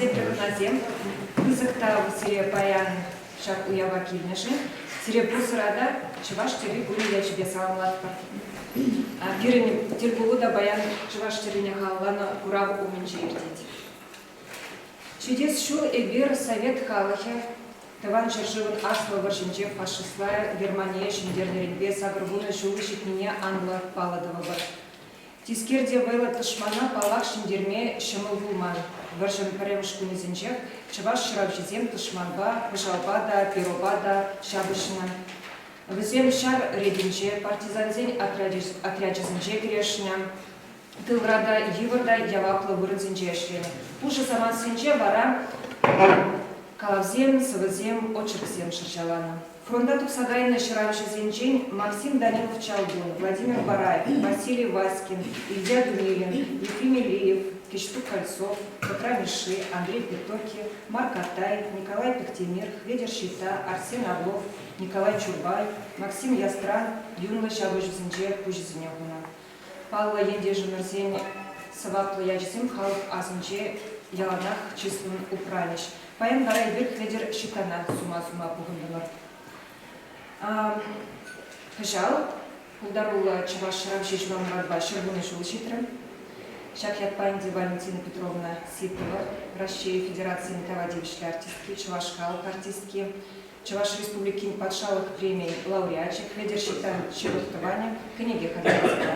Северных на зем, вызахта в сире паян шак уява кильнеши, сире бусрада, чеваш тери були я тебе саламлатка. Пирин тельбулуда баян чеваш териня халлана ураву уменьши иртеть. Чудес шу эбир совет халахе, Таван Чершиван Асло Варшинчев фашистая Германия Шиндернеринбе Сагрбуна Шулышит меня Англа Паладова. Тискерде Вейла Ташмана Палах Шиндерме Шамыл Вулман. Варшин Паремшку Низинчев, Чаваш Шрабжизем Ташманба, Пажалбада, Пиробада, Шабышина. Везем Шар Рединче, партизанзень отряджизинче Грешня. Тылрада Йыварда Явапла Выродзинче. Пуша Саман Синче Вара Калавзем, Савазем, Очеркзем Шерчалана. Фронта Туксагайна Ширавши Зинчень, Максим Данилов Чалдун, Владимир Бараев, Василий Васькин, Илья Дунилин, Ефим Илиев, Киштук Кольцов, Петра Миши, Андрей Петоки, Марк Атаев, Николай Пектемир, Хведер Щита, Арсен Орлов, Николай Чурбай, Максим Ястран, Юнла Шабыш Зинче, Пужизинягуна. Павла Ендежи Мерзень, Савапла Яджизим, Халк Азинче, Яланах, Числун Упранич. Паем Барай Бек Хведер Щитана, Сума-Сума Пугандамар. Хажал, Кулдарула Чаваш Шаравшич Вамрадба, Шербуны Шулчитра, Шакьят Панди Валентина Петровна Ситова, Россия Федерации Метаводевички артистки, Чаваш Халк артистки, Чаваш Республики Патшалок премии лауреатчик, Хведер Щитан Чевоктования, книги Хадираза.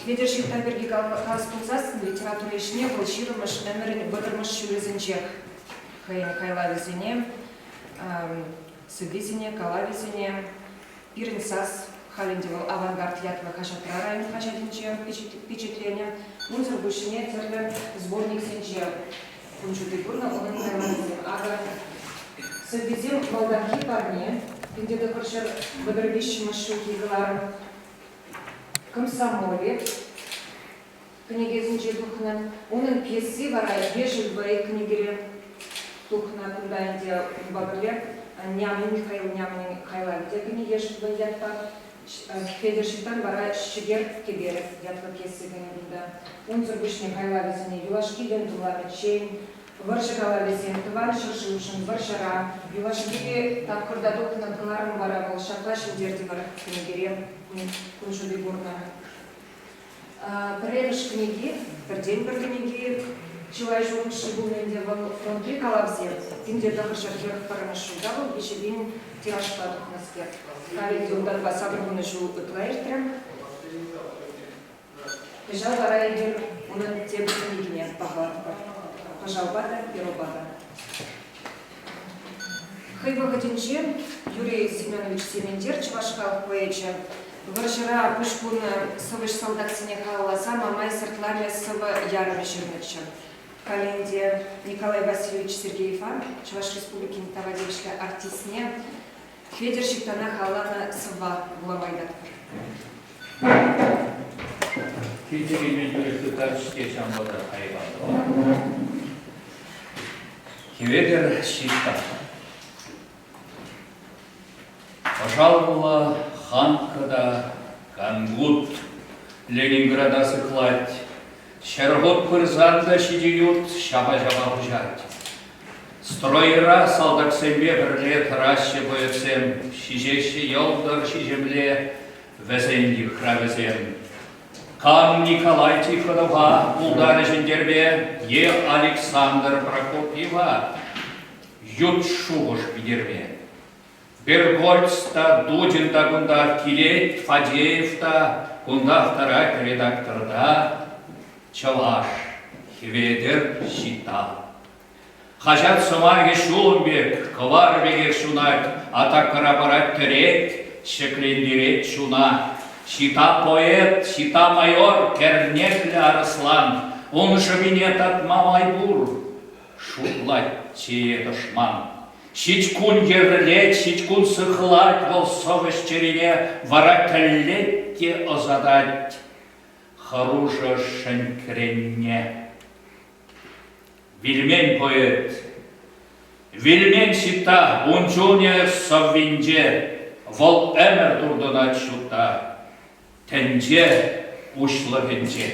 Хведер Щитан Берги Каласпулзасын, литература Ишне, Волчирумаш, Эмерин Бодермаш Шулезинчек, Хайлавизине, Сывизине, Калавизине, Пиринсас, Халиндевал, Авангард, Ятва, Хашатрара, Хашадинче, впечатление, Мунзер Бушине, Церлен, сборник Синче, Кунчутыгурна, Онанкайманзин, Ага, Сывизим, Молданки, Парни, где-то Харшер, Бодровищи, Машуки, Галаром, Комсомоле, книги Зинче Духнан, Онан пьесы, Варай, Вежи, Бэй, книги Тухна, Кунданде, Багале, Нямин Михаил, Нямин Михайла, где книги Ешва, Ятва, Хведер Щитан, Вара, Щегер, Кеберев, Ятва, пьесы, Ганебуда, Унцер Вишня, Хайла, Визине, Юлашки, Дентула, Мечень, Варшакала, Визин, Туван, Шершушин, Варшара, Юлашки, там, когда Тухна, Галаром, Вара, Волшакла, Щендерди, Вара, Книгере, Кунжуды, Бурна. Пререш книги, Пердень, книги, Человек шибуный девал фронтри Калавзем, где дахашер хер парашу давал, еще вин тираж падух на скер. Калит удар басабру шу плеертрем. Бежал варайдер, он тебе книгиня погладка. Пожалбата, пиробата. Хайва Гадинчен, Юрий Семенович Семендер, Чувашкал поэча. Варшара Пушкуна, Совыш солдат Синехала, сама майстер Тлария Сова Ярами Черныча. Календе Николай Васильевич Сергеев, Чуваш Республики Метаводевичка артистне, Хведер Щитана Халана Сова Буламайдат. Хведер Щитан. Пожаловала Ханкада, Кангут, Ленинграда сыклать. Шергот пырзанда шидиют, шаба-жаба хужать. Стройра салдак сембе бірле тараще бойцем, шижеші елдар шижемле, везенді хравезем. Кан Николай Тихонова, Булдар жендербе, Е. Александр Прокопьева, ют шуғыш бидерме. Бергольцта, Дудинда гунда, Килет, Фадеевта, гунда вторая редакторда, Чаваш, Хведер Щита. Хажат Сумарге Шулымбек, Кварбеге шунать, Атакара барат терет, Шеклендерет шуна. Щита поэт, Щита майор, Кернекля Арслан, он же минет от Мамайбур, Шутлать чие дошман. Щичкун ерлет, щичкун сыхлать, Волсовыш черене, Вара калетте озадать. Харужа шенкренне. Вильмень поэт, Вильмень Щита, Унчуне соввинже, Вол эмер дурдона чута, Тенже ушло генже.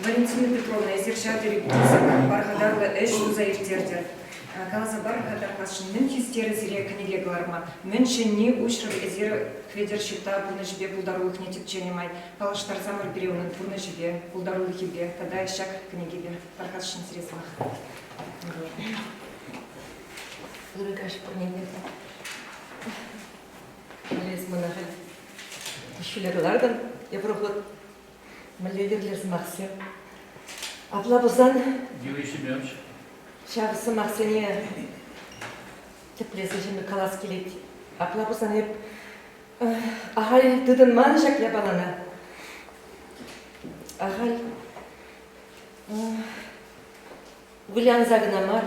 Валентина Петровна, эзершатери бузы, бархадарлы эш узаевтердер. Каласа бархадар пашынның хистері зире книге гларма. Мөншенни ушры эзер кведер шипта пурны жібе пулдарулық не тепченемай. Палаштар замыр береуның пурны жібе, пулдарулық хибе, когда шак книгебе бархатшын средствах. Дуракаш пурнеге. Малез мынағы шүлерілердің еброхот малеверлеріз мақсы. Абла бұзан Юрий Семенович. шағысы мақсене теплесі жемі қалас келеді. Абла бұзан еп ағай дыдын маны жақ ябалана. Ағай Вилян загнамар.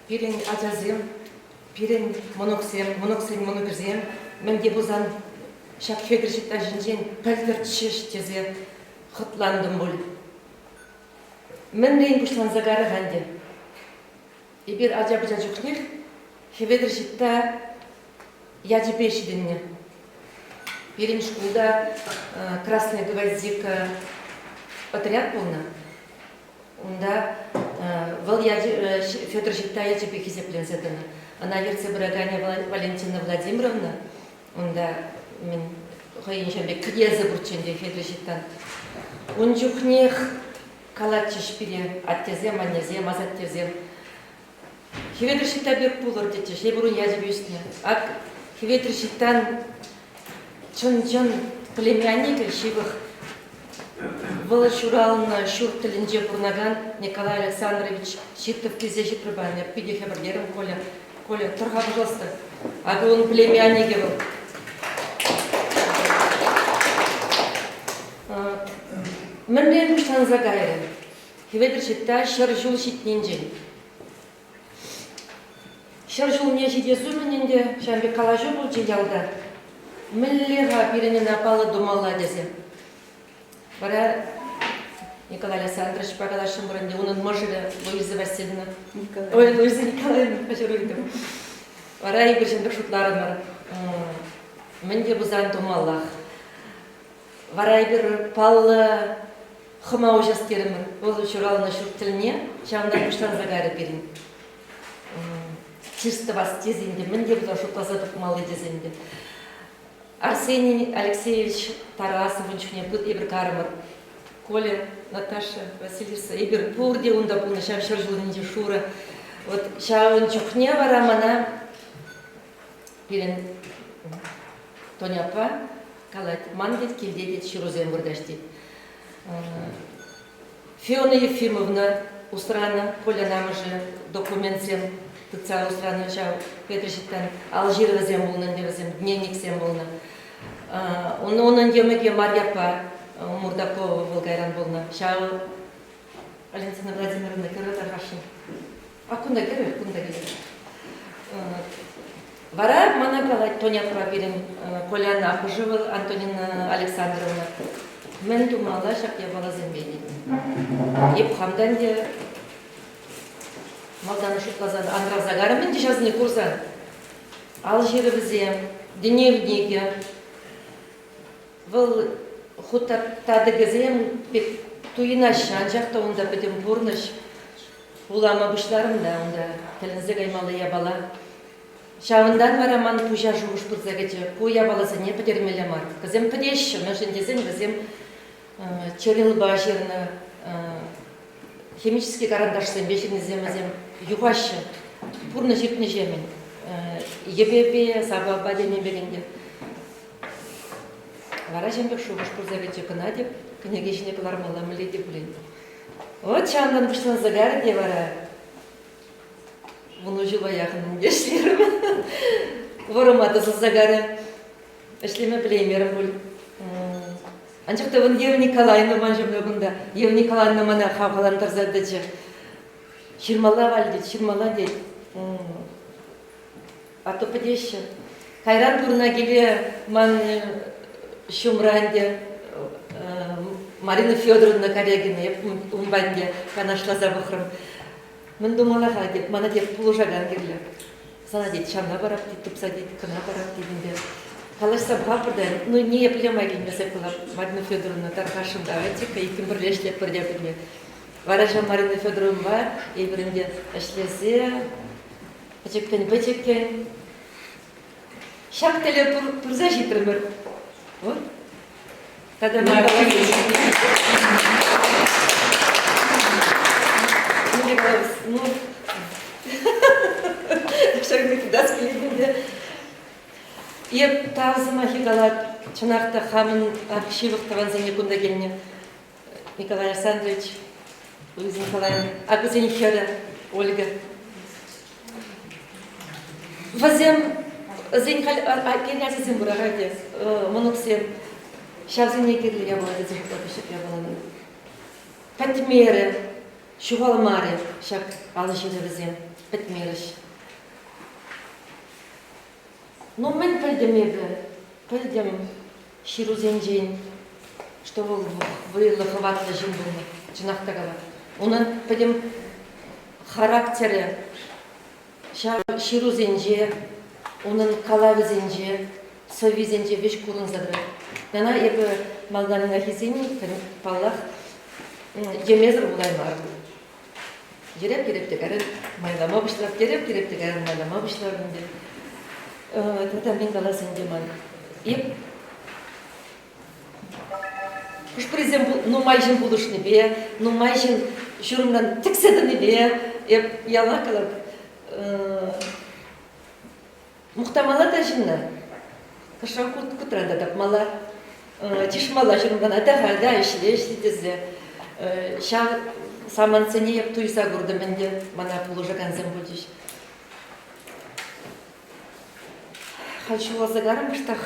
Пирен ажазем, пирен моноксем, монокерзем, менде бузан шак федершитта жинжен пәлдір тшеш тезе хытландым бұл. Мен рейн пушлан загары ғанде. Ибір ажабыжа жүкнех, федершитта яджипешидінне. Пирен шкулда красный гвоздик отряд полна. Онда Федор Життая тебе хизеплен задана. Она верце Браганя Валентина Владимировна, онда мен хайыншамбе князя бурченде Федор Життан. Он жухнех калатчиш пире аттезем, аннезем, азаттезем. Федор Житта бек пулыр детеш, ебурун язып үстіне. Ак Федор Життан чон племянник шивых Вала Шурална шур тілінде бұрнаган Николай Александрович Шиттов кезе жетірбан. Пиде хабарлерім Коля, тұрға пожалуйста. Ағы он племяннигі был. Мен рейн бұштан загайры. Хеведір шитта шыр жыл шитненжен. Шыр жыл не жидезу мененде шамбе қалажу бұл жиялда. Міллеға бірінен апалы думалла дезе. Бара Николай Александрович погадашым бұрынде, оның мұжыры Луиза Васильевна. Ой, Луиза Николаевна, қажырыйдым. Бара егіршен бір шутларын бар. Менде бұзан думаллах. Бара егір палы хыма ужастерімін. Ол үшіралына шүр тіліне, шамда күштан загары берін. Чисто вас тезінде, менде бұзан шутлазадық малы дезінде. Арсений Алексеевич Тарасов, не будет ибр кармар. Коля, Наташа, Василиса, ибр пурде унда пуна шам шаржулынде шура. Вот шаун чухне варамана пирен Тоняпа калат мандит килдедет ширузем бурдашти. Фиона Ефимовна устрана Коля нам уже документсем тыца устрана чау Петришитан Алжир вазем булнан девазем дневник сем булна. Onun yemeği Maryapa Murdakova Volgayran bulna. Şahı Valentina Vladimirovna kırıda raşın. Akunda gelir, kunda gelir. Vara mana kalay Tonya Prabirin Kolyana Akujeva Antonina Alexandrovna. Men dumala şak yabala zembeni. Yep hamdan de maldan şutlazan Andra Zagarmin dişazını kursan. Alжиры візем, дневники. Выл хуттады гізем, туйнаш, анжақта онда бітім бұрныш. Улама бұшларымда, онда тілінізі қаймалы ябала. Шауындан вараман пұжа жуғыш бұлза кәте, пұ ябаласы не пітермелі мар. Кізем підеші, мәшіндезім візем черил башырны, химический карандашсын бешірнізем візем юғашы, бұрны жепні жемін. Ебебе, сабаба деме беренде. Вара жембек шуғыш пұрзаветі күна деп, кінеге жіне пылармала мүлі деп білен. Вот шандан бұштан загары де вара. Бұны жыла яқынын дешлерім. Ворыматы сыл загары. Эшлеме білеймерім бұл. Анчықта бұн Ев Николаевна ман жемді бұнда. Ев Николаевна мана қауқалантар заддычы. Шырмала вал дейді, шырмала дейді. А то подеща. Кайран турна келе ман шумранде Марина Федоровна Корягина умбанде канашла забыхрым. Мен думала деп, мана деп пулужаган келе. Сана дейді, шамна барап дейді, тупса дейді, кына барап дейінде. Қалашса бұғапырдан, ну не еплемай келмесе қылап, Марина Федоровна тарқашым давайте, кайкім бірлешлеп бірде білме. Ваража Марина Федоровна, ебірінде әшлесе, бәчеккен. Шақ тілі тұрза жетірмір. Вот. Тогда мы ну, шагны туда скелебінде. Еп тавзыма хигалат, чынақта хамын архивықтыван зене күнда келіне. Николай Александрович, Луиза Николаевна, акузен хера, Ольга. Вазем, зен кенязезен бурағайды, моноксен, шавзене керлі я болады, зен кутапышып я болады. Пәтмері, шуғалмары, шак алышылы вазем, пәтмеріш. Но мен пөлдем ширузен жен, что был лоховатlı жен болны, жинақтағала. Онан пөлдем характері, ширузен же, онан калавызен же, совизен же веш курын задыры. Нана ебі малданын ахизени, паллах, емезір бұлаймар. Кереп тегәрін майлама бұшлап, кереп тегәрін майлама бұшлап. Это мен қаласын деман. Еп, күш президент, ну майжын бұлышны бе, ну майжын жүрімнен тікседіні бе, еп, яла қалап. Мұқтамала да жынна. Кашан күтранда дап мала, тишмала жүрімден атағалда ішіле дезе. Ша саман сене еп туйса көрді менде, мана пұлыжы канзем бұлдыш. Хочу загарым штах.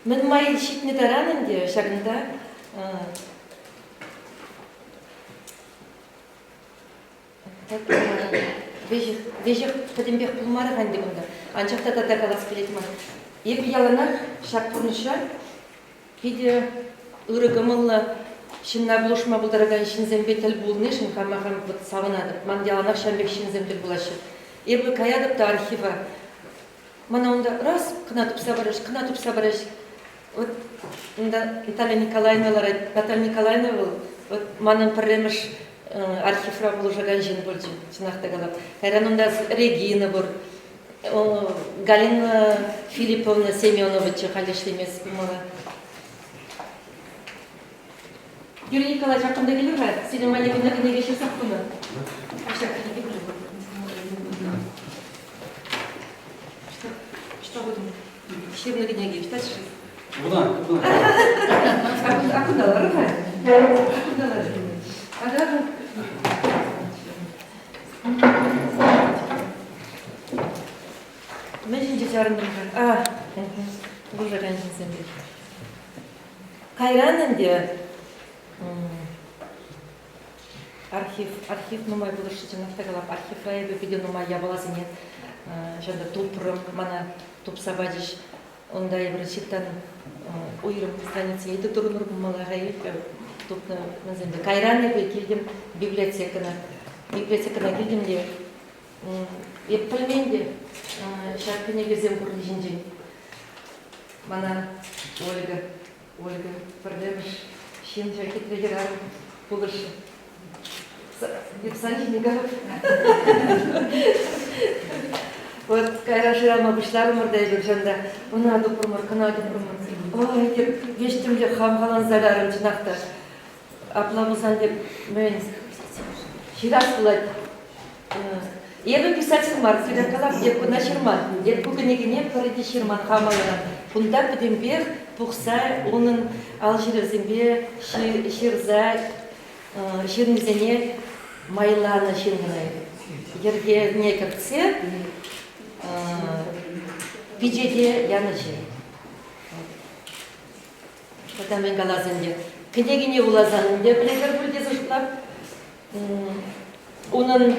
Мен май щитне таранынде шагында вежек потембех пулмары ханде бунда. Анчакта тата калас келетман. Еп яланах шак пурныша виде ырыгымылла шинна булушма булдараган шинзембе тел булны шин хамахам вот саванады. Ман яланах шамбек шинзембе булашы. Ебі каядып та архива. Мана онда раз кына тупса бараш. Вот Наталья Николаевна был, вот манын пірреміш архивра бұл жаған жен бөлді, сынақта қалап. Кайран онда Регина бұр, Галина Филипповна Семеновича қалешлемес бұмала. Юрий Николаевич, ақында келу ға? Сенің малегінде неге шесақ бұны? Что будем? Ширный гнеги, что это? Куда? А куда ларыха? Куда ларыха? Ага. Мен şimdi çağırdım. Bu жаған жинсен бер. Кайранын де архив нумай булышы жинақтагалап архив райы бөпеде нумай ябаласы нет. Жанда тупрым, мана тупсабадиш, ондай бір шиттан ойырым страница еді тұрыныр бұмалаға ек, тупны мәзімді. Кайраны келдім библиотекана келдім де, еппілменде шарпіне кезем көрді жинжен. Мана Ольга бірдеміш, шен жакетлегер арым бұлышы. Санчинников. Вот кайрашырама бұшларым ұрдай бір жанда. Она дұпырмыр, кына дұпырмыр. Ой, деп, вештімде қамғалан зарарым жинақта. Апла бұсан деп, мен ширас бұлайды. Ебі писатель Марк, Федеркалап, деп күна шырман. Деп күгінегіне көреді шырман қамалынан. Бұнда күдембек бұқса, оның алжирызымбе шырза, шырнызене майланы шыргынай. Ерге не кіртсе, пижеде янышы. Когда мен галазынде. Кінегіне улазанынде, білегер бүлде зұшылап, оның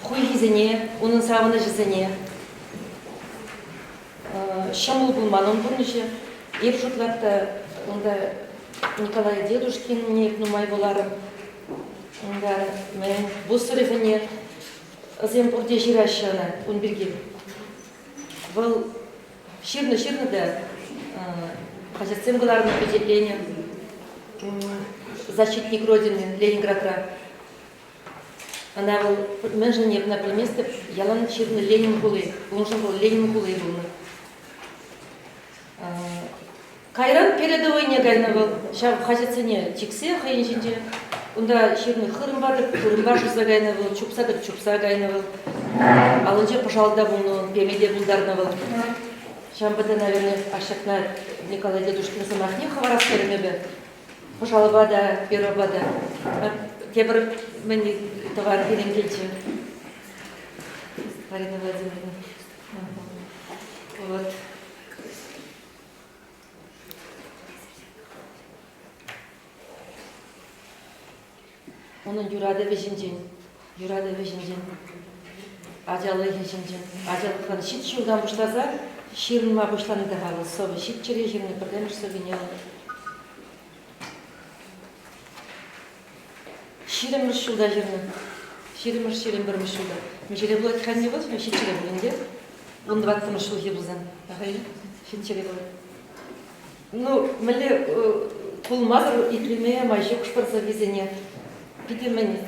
хуй жізіне, оның сауыны жізіне, шамыл бұлман, он бұнышы, еп жұтлапта, онда Николай Дедушкин, нек нумай боларым, онда мен бұсырығыне, зем бұрде жирашына, он бірге. был ширно да хозяйством главного впечатления защитник Родины Ленинграда. Она был меньше на месте, ялан ширно Ленин Хулы, он же был Ленин Хулы был. Кайран передовой гайнавал, шав хозяйстве чиксе хайнжинде, онда ширно хырымбашы загайнавал, чупса гайнавал, алынже пожалда был, пемеде булдарнавал. Шамбада, наверное, ашакна Николай Дедушкин самахне хаварас керемебе. Пожаловада, первовада. Тебр мені товар перемкельче. Марина Владимировна. Вот. Onun yurada vejinjen. Ajalı vejinjen. Ajalı şit şuradan başlaza, şirinma başlandı halı. Sobe şit çire şirini pırdemiş sovinyalı. Şirinmiş şurada şirini. Şirin birmiş şurada. Müşere bulat kanne var, şit çire bulundu. Bunu battırmış şurada buzan. Hayır, şit çire bulat. Ну, мэле пулмазыр итлемее майже кушпарса везене. Пидемен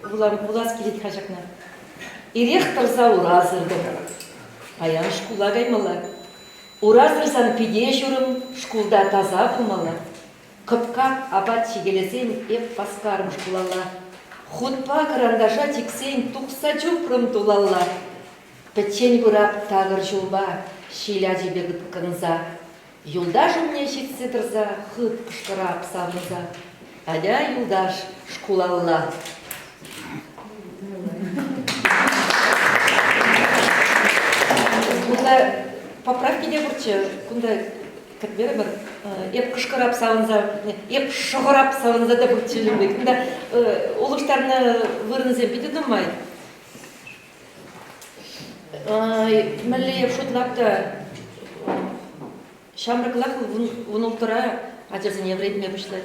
булас келет хажакна. Ирехтарса уразырды. Аян шкула гаймала. Уразырсан пиде жүрім шкулда таза пумала. Кыпка абат шегелесен еп паскарым шкулала. Хутпа карандаша тиксен тұқса чупрым тулала. Печен бұрап тағыр жулба, шиля жебегіт кынза. Юлдаш умне шитсе тұрза, хыт кышқырап савынза. Аля юлдаш шкулалла. Бұнда поправки де бұрчы, бұнда кәтбері бір, еп кышқырап савынза, еп шығырап савынза да бұрчы жүрмек. Бұнда олыштарына вырынызен бейді думай. Мәлі еп шутлапта Шамрыклах вунултыра азерзин еврейме бышты.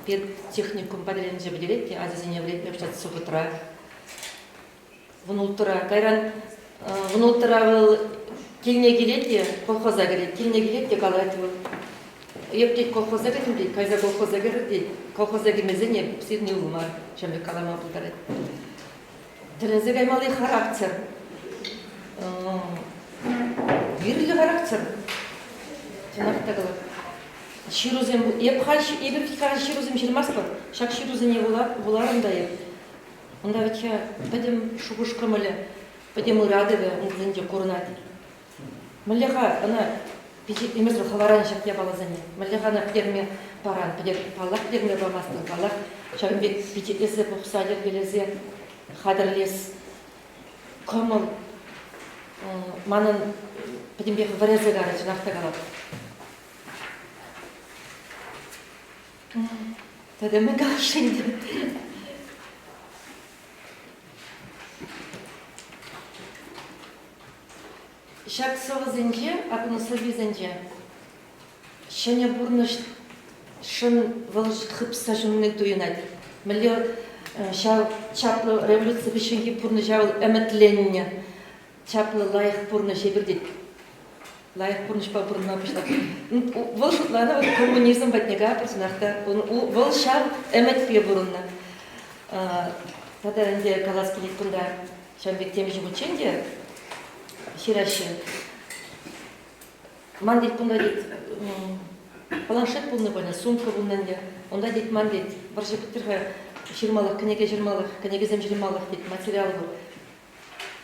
Пед техникум поделенже бедеретти, азерзин еврейме бышты субутра. Вунултыра кайран вунултыра был келне келетти, колхоза келет, келне келетти калайты был. Ептейт колхоза келетти дейт, кайза колхоза келетти, колхоза келмезене псидни улмар, шамбек калама бултарет. Терензе гаймалый характер. Вирлі характер. Тенақтағылар. Ширузем, ебір фикара ширузем жүрмас бар. Шак ширузене боларында еп. Онда вәтке бәдем шуғышқы мүлі, бәдем ұрадывы, ұңғызынде қорынады. Мүліға, ана, емезір қаларан шақия балазане. Мүліға ана пдерме баран, палақ пдерме бармастың, палақ. Шағынбек бітетесі бұқсадыр белезе, қадырлес, көміл, манын бәдембек вәрезе ғары жынақтағалады. Тәдемі ғашынды. Шак соғы зенже, апыны сәбі зенже. Шәне бұрны шын вылыш қыпса жүмінік дуынады. Мүлі чаплы революция бішінгі бұрны жауыл әмітленіне. Чаплы лайық бұрны жебірдет. Лайық бұрнышпа бұрынна бұшлап. Бұл шутланы коммунизм бәтнеға персонақта. Бұл шау әмітпе бұрынна. Тада әнде қалас келет күнда шамбек темежі бұченде ширашы. Ман дейт күнда дейт планшет бұлны бәні, сумка бұлнанде. Онда дейт ман дейт баржы бұттырға жирмалық, кінеге зем жирмалық дейт материал бұл.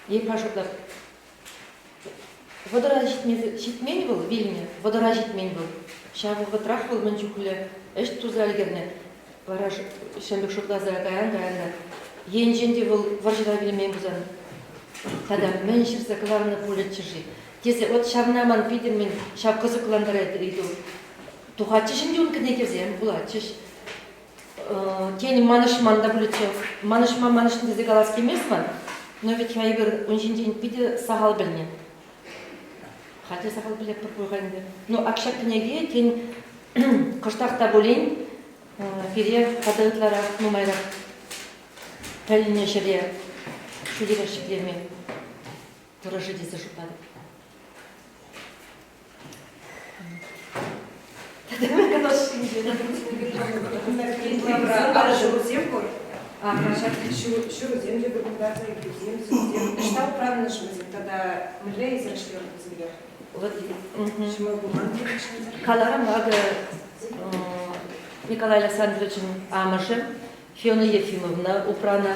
Епа шутлап. Водора житмень был, Вильне, водора житмень был. Шавығы трах был мәнчуклі, әш туза әлгерне. Вара шәмбек шутлаза гаян-гаянда. Енженде был варжыра білмен бұзан. Тада мән шырса кыларыны пулет чыжи. Тезе, от шавнаман пидермен шав кызы кыландыр әдір иду. Тухатчы шынде он кіне кезем, бұлатчыш. Тені манышманда бұлетчы. Манышын дезе қалас кемесман. Но ведь я игр, он жинден пиде сағал білнен. Хаты сағал білек бір қойғанды. Но ақшақ кінеге тен қыштақта болейін, пере қадығытлара нумайрақ. Пәліне жүре, шүлері шіклеме. Тұрыжы десі жұпады. Шурузем, рекомендация, Гюзем, что правильно шмазим, тогда мле из расчёрных зверя. Вот, Шмал бумаги. Калара мага Николай Александровичем Амашем, Фиона Ефимовна, Упрана,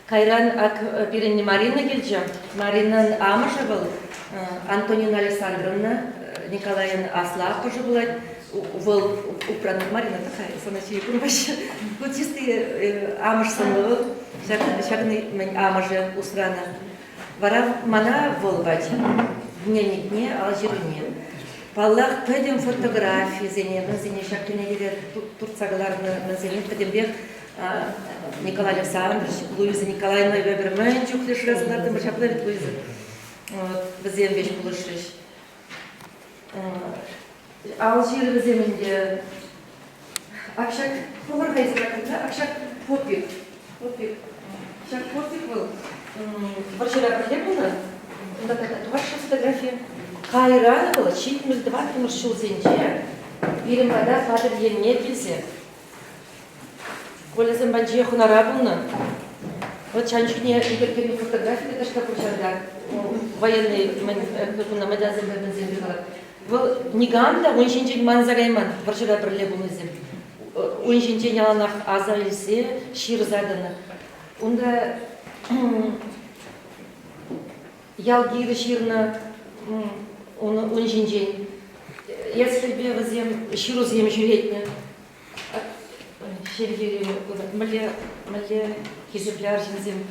Кайран ак пиренни Марина Гильджа, Марина Амаша был, Антонина Александровна, Николаин Асла тоже была, Упрана Марина такая, саначи курбаш, вот чистый Амаш самого, всякий Амаше усрана. Вара мана волбать, дневник не, алжирне. Паллах пойдем фотографии, зене шактыне гере турцагаларны зене пойдем бег Николай Александрович, Луиза Николаевна Вебермен, чухлеш разларды мышаплавит Луиза. Бізен беш булышыш. Алжир біземінде акшак повар хайзыракында акшак попик. Акшак попик был. Варшира проблема, да ваша фотография. Кайрана была, чит мы два маршрут зенче, бирим вода фадер не писе. Коля замбанче хунарабуна. Вот чанчуне игорь фотографии, это что прочерда военный на медазем бензин. Был ниганда, он шинчен манзарайман, варшира проблема зем. Он шинчен яланах азалисе шир задана. Унда ялгиры ширна он жинжень. Если бы возьмем ширу зем жюретне, шерги мале кизепляр жинзем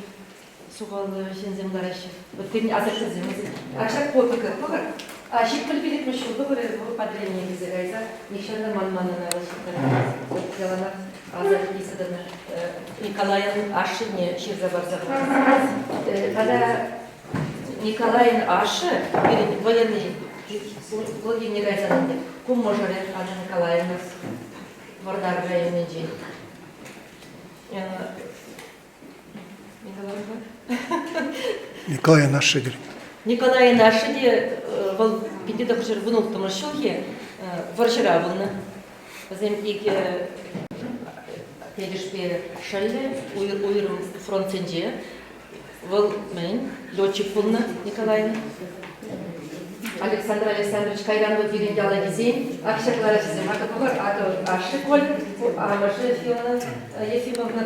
сухал жинзем лараши. Вот ты не азарты зем. А шаг попика, погар. А шик кальпилит мешал договоры подрение визирайза. Ничего ман на вот ялана азарты садана Николаин Ашине шир забарза. Когда Николаин Аше, военный, Владимир Райзаненде, кум можарет Анна Николаевна, Вардар Районенде. Николаин Аше. Николаин Аше, был пятидох жир вынул в том шухе, варшира вылна. Земтик Телешпе Шалле, уйрым фронтенде. Был мен, летчик Пулна Николаевна. Александр Александрович Кайран вот верен дяла визень, акшаклара визем, ашиколь, Амаше Фиона Ефимовна,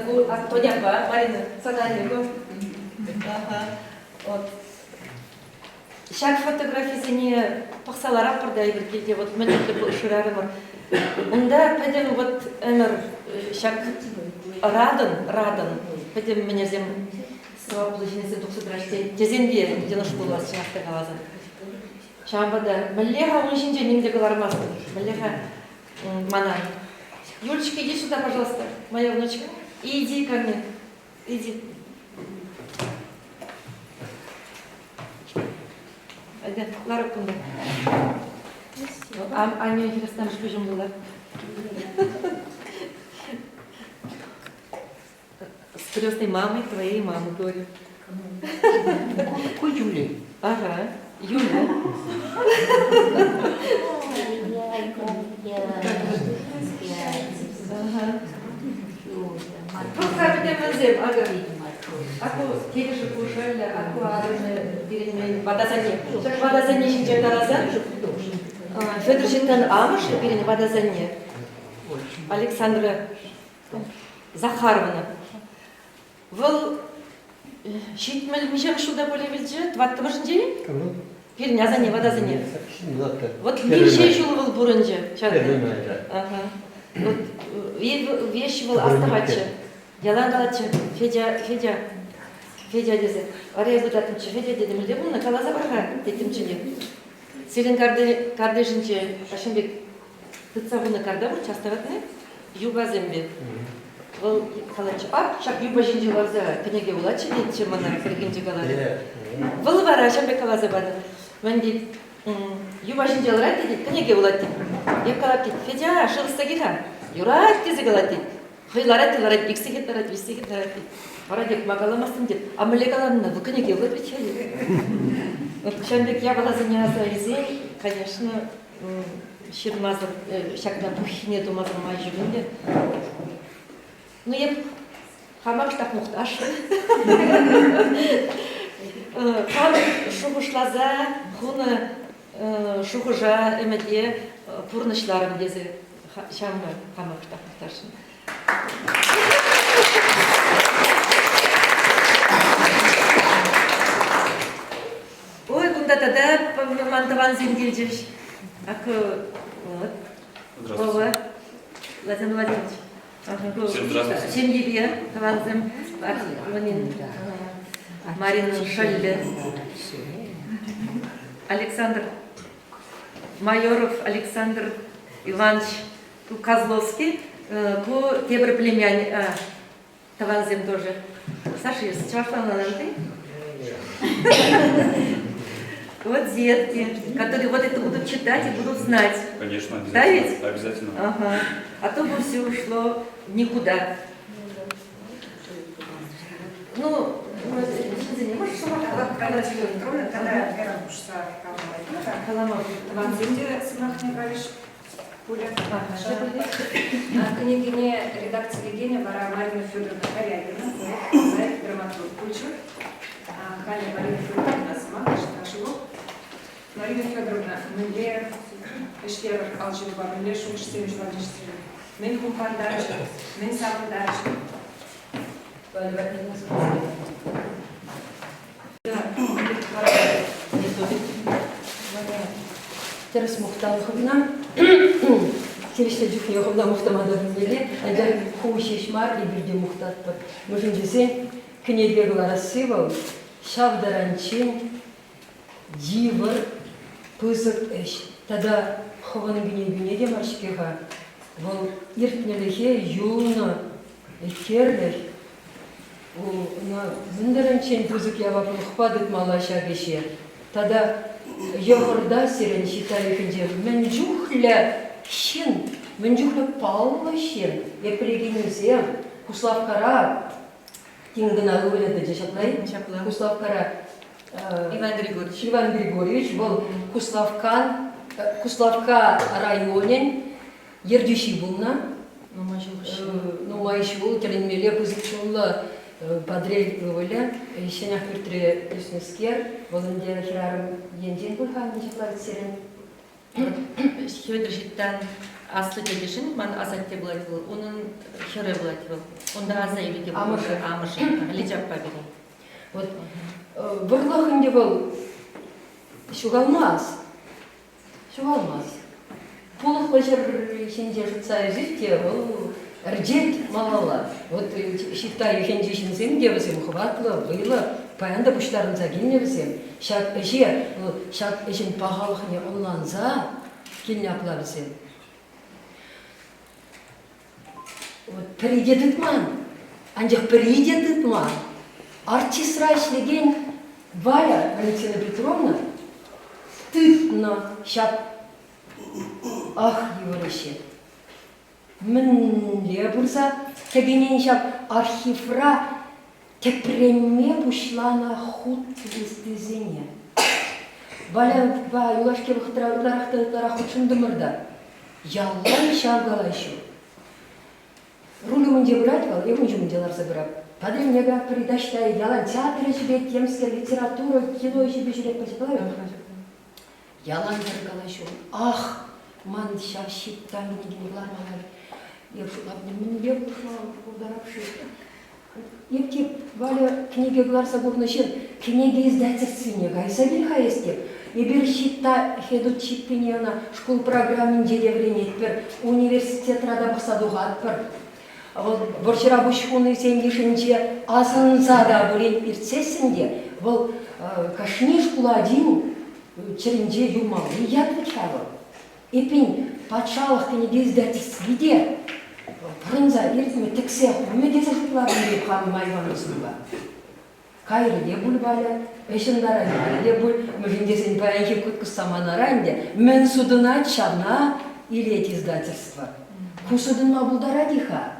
Тоняка, Марина Саданева. Вот. Шаг фотографии зене пахсалара продай биркелде, вот мен это ширарымыр. Унда пойдем вот эмер шаг радан, пойдем меня зем. Площадь 200 тезенде дело школа часто глаза. Шамбада, малеха он шинче ниндे галармас, малеха манай. Юлечка, иди сюда, пожалуйста, моя внучка. Иди ко мне, иди. Айда, Лара кунда. Аня интересно, мы шпижем была. С крестной мамой твоей мамы, говорю. Какой Юлей? Ага, Юля. Aku kiri sepuluh aku ada piring вода за ней сейчас тараза. Федор Житан Амаш piring вода за ней. Александра Захаровна. Вол шитмел мижак шуда более вильджи, тватты машинджи? Piring за ней, вода за ней. Вот бирже жил был бурунджи. Ага. Вот вещи был оставачы. Ялан галачы. Федя дезе. Ария будатымчы. Федя дедім үлде бұлна калаза барға детімчіде. Селен кардешінче Ашынбек тытса бұны карда бұр частағатыны юба зембе. Ол калачы. Шак юба жинже ларза кінеге улачы детчі мана кіргенже калады. Бұл бар Ашынбек калаза бады. Мен дейд юба жинже ларад дейд кінеге улады дейд. Еп калап дейд. Федя шығыста кела. Юрад кезі калады дейд. Хыйларад ларад иксегет ларад висегет ларад дейд. Арадек магаламастым деп, амалегаланна в книге отвечали. Вот Шамбек я была занята изей, конечно, Ширмазыр, шакна пухине тумазыр май жүгінде. Ну, еп, хамақ штақ мұқташ. Хам шуғышлаза, хуны шуғыжа, әмәде пұрнышларым дезі шамға хамақ штақ мұқташын. Ой, күндатада мантаван земгелжеш. Вот. Здравствуйте. Владимир Владимирович. Всем здравствуйте. Всем привет. Таванзем. Марина Шальбе. Александр Майоров Александр Иванович Козловский. Тебр племянник. Таванзем тоже. Саша, с чего что надо ты? Вот детки, которые вот это будут читать и будут знать. Конечно, обязательно. Да ведь? Обязательно. Ага. А то бы все ушло никуда. Ну, не можешь Ванзинде сынахне калиш пуля. Княгиня редакции Евгения Вара Марина Федоровна Корягина, поэт, драматург, культур. Ханя Марина Федоровна Смахаш, Нашилов. Марина Федоровна, Мюллер, Эштер Алжирба, Мюллер Шумшсевич Владимир, Мен Хумпандач, Мен Савандач. Терес Мухталховна, Тересте Дюхнеховна Мухтамада Бумели, Аджар Хушишмар и Бирде Мухтатпар. Можем десен, книги Гларасивов, Шавдаранчин, Дивар, Пызык Эш. Тогда Хованың гіне маршкеға, бұл иртнеліге юлны, екерлер, Зындаранчин Пызык явапын ұқпадык малаша кеше. Тогда Йохорда сирен считали, мен жухля щен, мен жухля палва щен. Я пригинуся, Куславкара, Тингана Луэда Джашаплай, Куславкара Иван Григорьевич был Куславка районен, ердющий был на, ну майшул, теренмеле Пызыкшулла, Падрель Вовля, Шенях Пертре Юснескер, Волондер Хирарым Енден Бульхан, Ничаплай Сирен. Хёдер життан аслы келешин, ман азатте булать был, onun хёре булать был. Онда аза илике был, амышы, лежап побери. Вот Вырлахынде был шугалмаз. Пулых башар шинде жутса житте был рджет малала. Вот считаю, хенде шинзем девсем хватло, было, паянда буштарын загинне бисем. Шак эшин пахалхне онланза киняпла бисем. Вот придетитман. Анжак придетитман. Артисрачлеген Валя Валентина Петровна стыдно шап ах юрыше. Мне бурса тегенен шап архивра тепреме пушла на худ вестезене. Валя ба юлашке вахтарахты тарахучын дымырда. Яллай шаргала еще. Рулюмын дебрать вал, и унжумын делар забирап. Подревнега передача ялан театр жібет, темская литература, кино жібет жүрек посетовали. Ялан зеркала еще. Ах, ман шав щиттан генегенеглар малар. Епшулап немен епшулап ударавши. Епте Валя книги гларса бурнышен, книги издательстве гайсагин хаестеп. Ебір щитта хедут чиппинена школ программин дереврене етпер, университет радабық садуға атпыр. Борчара бушхуны сенгишинче асынзада бурен ирцесінде, бұл кашнишкула один черенже юмал, и я отвечала. Эпин патшалық книги издательстведе, пырынза иртме тіксе хуме дезажутларын деп хамы майванысынға. Кайрыде бұл бәлі, эшіндара де бұл, мүжіндесін паянхи күткіс саманарайынде, мен судына чана илет издательство. Кусудын мабулдара диха.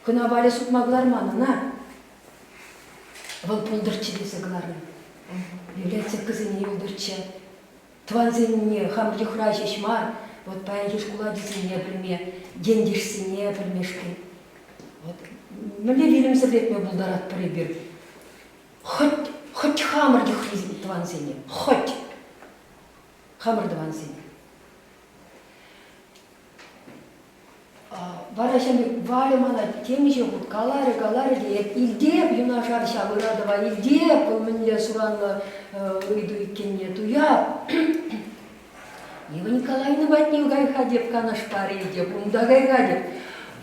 Күна бәлі судмаглар манына, бұл пулдырчы десі ғыларын. Является кызыне юлдырчы. Тванзенне хамрди хращиш мар, вот паянчиш куладисине білме, гендишсине білмешкен. Вот мне вилим советме булдарат прибир. Хоть хамрди хризи тванзенне, хоть хамрди тванзенне. Барашами валимана темише хут калары деп илдеп юнашар шабырадыва илдеп мне суранла ыйду иккенне туяп. Ева Николаевна батнив гайха деп канаш пари деп унда гайга деп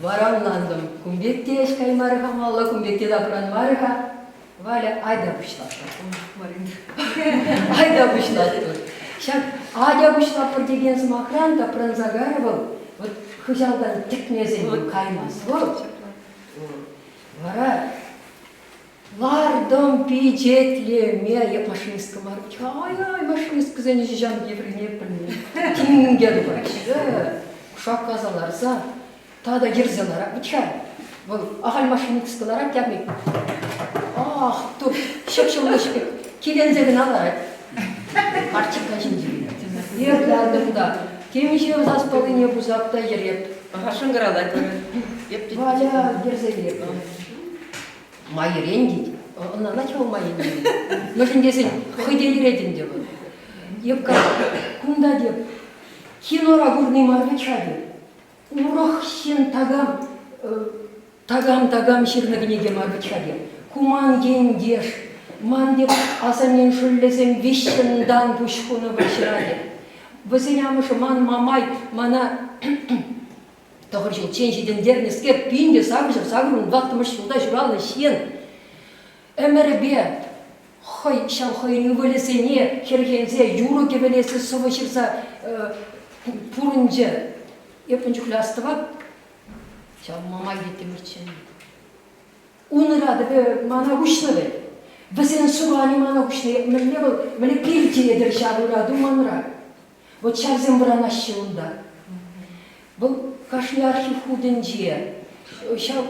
варамландым. Кумбектеш каймарыха малла кумбекте дапран марыха. Валя айда бушлапты. Айда бушлапты. Шак айда бушлапты деген смахран дапран загарывал. Вот хыжалдан тикнезен каймас. Вот. Вара лардом пичетле ме машинистка марыч. Ай, машинистка зен жижан еврене білме. Тинге дубачы. Шак казаларса, тада ерзелара быча. Бұл ағал машинисткалара кәмек. Ах, тур, шеп-шеп келензеген аларат. Арчикка жинжи. Ерләдім да. Кемеше заспалыне бузапта ереп. Хашын кыралат. Валя ерзелеп. Майырен дейді. Онна начал майырен. Нужен десен, хыде ередін деп. Епка, кунда деп. Кинора гурный марвача деп. Урох сен тагам ширнагнеге марвача деп. Куман ген деш. Ман деп асанен шүллесен вишендан пушхуны башыра деп. Вызынямышы ман мамай, мана тоғыр жыл ченшеден дернеске пинде сағырын вақтымыш жылда жұралы шен. Әмірбе, хой, шал хойны вылесене, хергензе, юру кевелесі сывышырса пурынжы. Епін жүкластыва, шал мамай детемірчен. Унырады бе мана күшні бе. Візен сұраны мана күшні, мүлі пилте едір шағырады маныра. Вот шарзем врана шылында. Бұл кашны архив худенже. Шау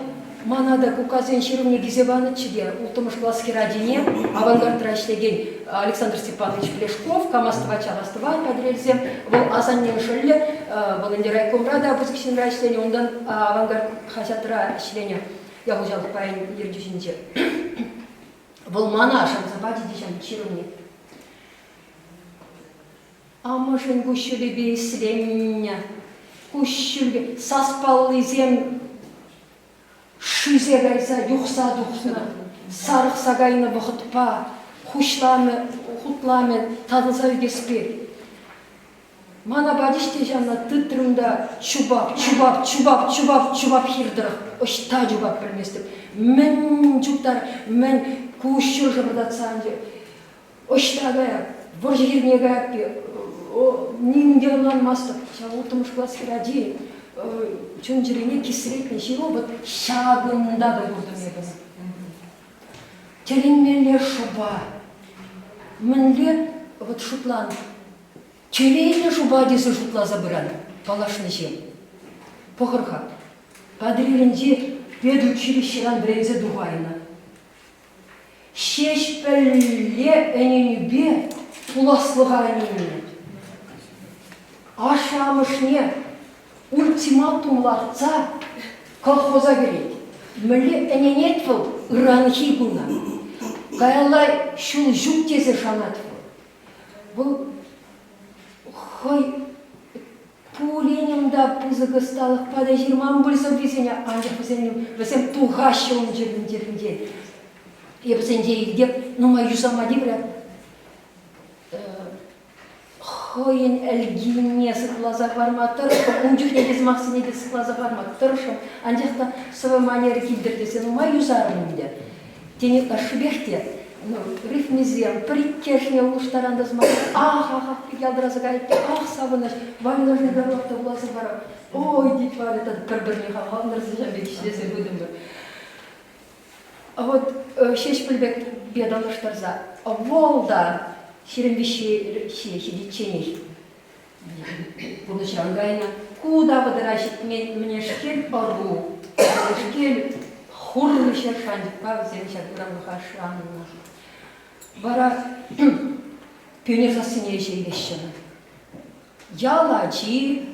манада куказен шерумне гизебаны чиде. Ултымыш класски радине. Авангард раштеген Александр Степанович Плешков. Камастыва чағастыва подрельзем. Бұл азаннен шылы. Бұл инде райком рада бұзгішін раштене. Ондан авангард хасятыра шлене. Яғу жалды пайын ердюшінже. Бұл мана шамзабади дешан шерумне. Амышын күшілі бейсіленіне, күшілі саспалы зем шызе гайса юқса-дұқсына, сарық сағайны бұқытпа, құтламы тадылса өгеспе. Мана бадиште жанна тұттырымда чубап хирдырық, ұшта жубап білместіп. Мен жүктар, мен күшіл жыбырдатсан де, ұшта ғая, бір жеріне ғайаппе, нинде ұланмастық, ұлтымыш класски ради, чөн жеріне кесіретіне жиро, бұд шағында да көрдім ебіні. Теленмелі шуба, мінле шутлан, телейні шуба десі шутла забыран, палашны жем. Похырға, падрелінде педучилищеран бірензе дуғайына. Шешпәлі әнені бе ұласлыға әнені. Ашамышне ультиматумларца колхоза керек. Мүлі әненет бұл ұранхи күнна. Қайалай шул жүк тезі шанат бұл. Бұл хой пуленімда пызығысталық пада жирман бұлсып везене анжақ візем туға шоун жерінде. Ебізенде елдеп, нұма юзама дебірі. Хойын әлгіне сықлаза барма тұрышым, ұнжық негіз мақсы негіз сықлаза барма тұрышым, анжақта сывы манері келдірдесен, ұма юзарым дейді. Тені шыбекте, рифмезем, приккешіне ұлыштарандыз мақсы, ах, ялдыразы ғайтты, ах, сабыныш, вайна жыдарлықта бұласы бара. Ой, дейт бар етады, бір-біріне қалғандырызы жәмбек ішілесе көдім бір. Вот шеш білбек бедалыштарза, волда, шеренбеші хедетченей. Бұны шырангайна. Куда выдырашит мне шкель пару, шкель хурры шершандик, павзен шагурамыха шанна. Бара пионер засыне ешей вещана. ялачи,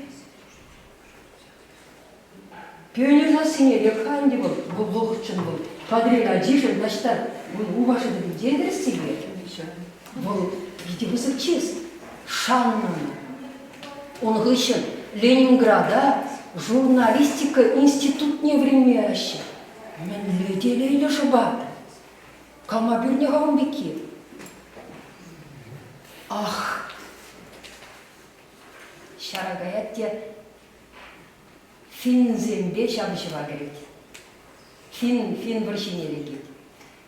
пионерна синелек ханди был лохчин был. Кадрина жишен, значит, у вашего дендер себе. Был, ведь высок чест, шанна. Он гыщен Ленинграда, журналистика институт не времящий. Мен леделейлі жыба. Кама бюрне ғаумбеке. Ах! Шарагаят те фин зембе шабышыва керек. Фин вращение керек.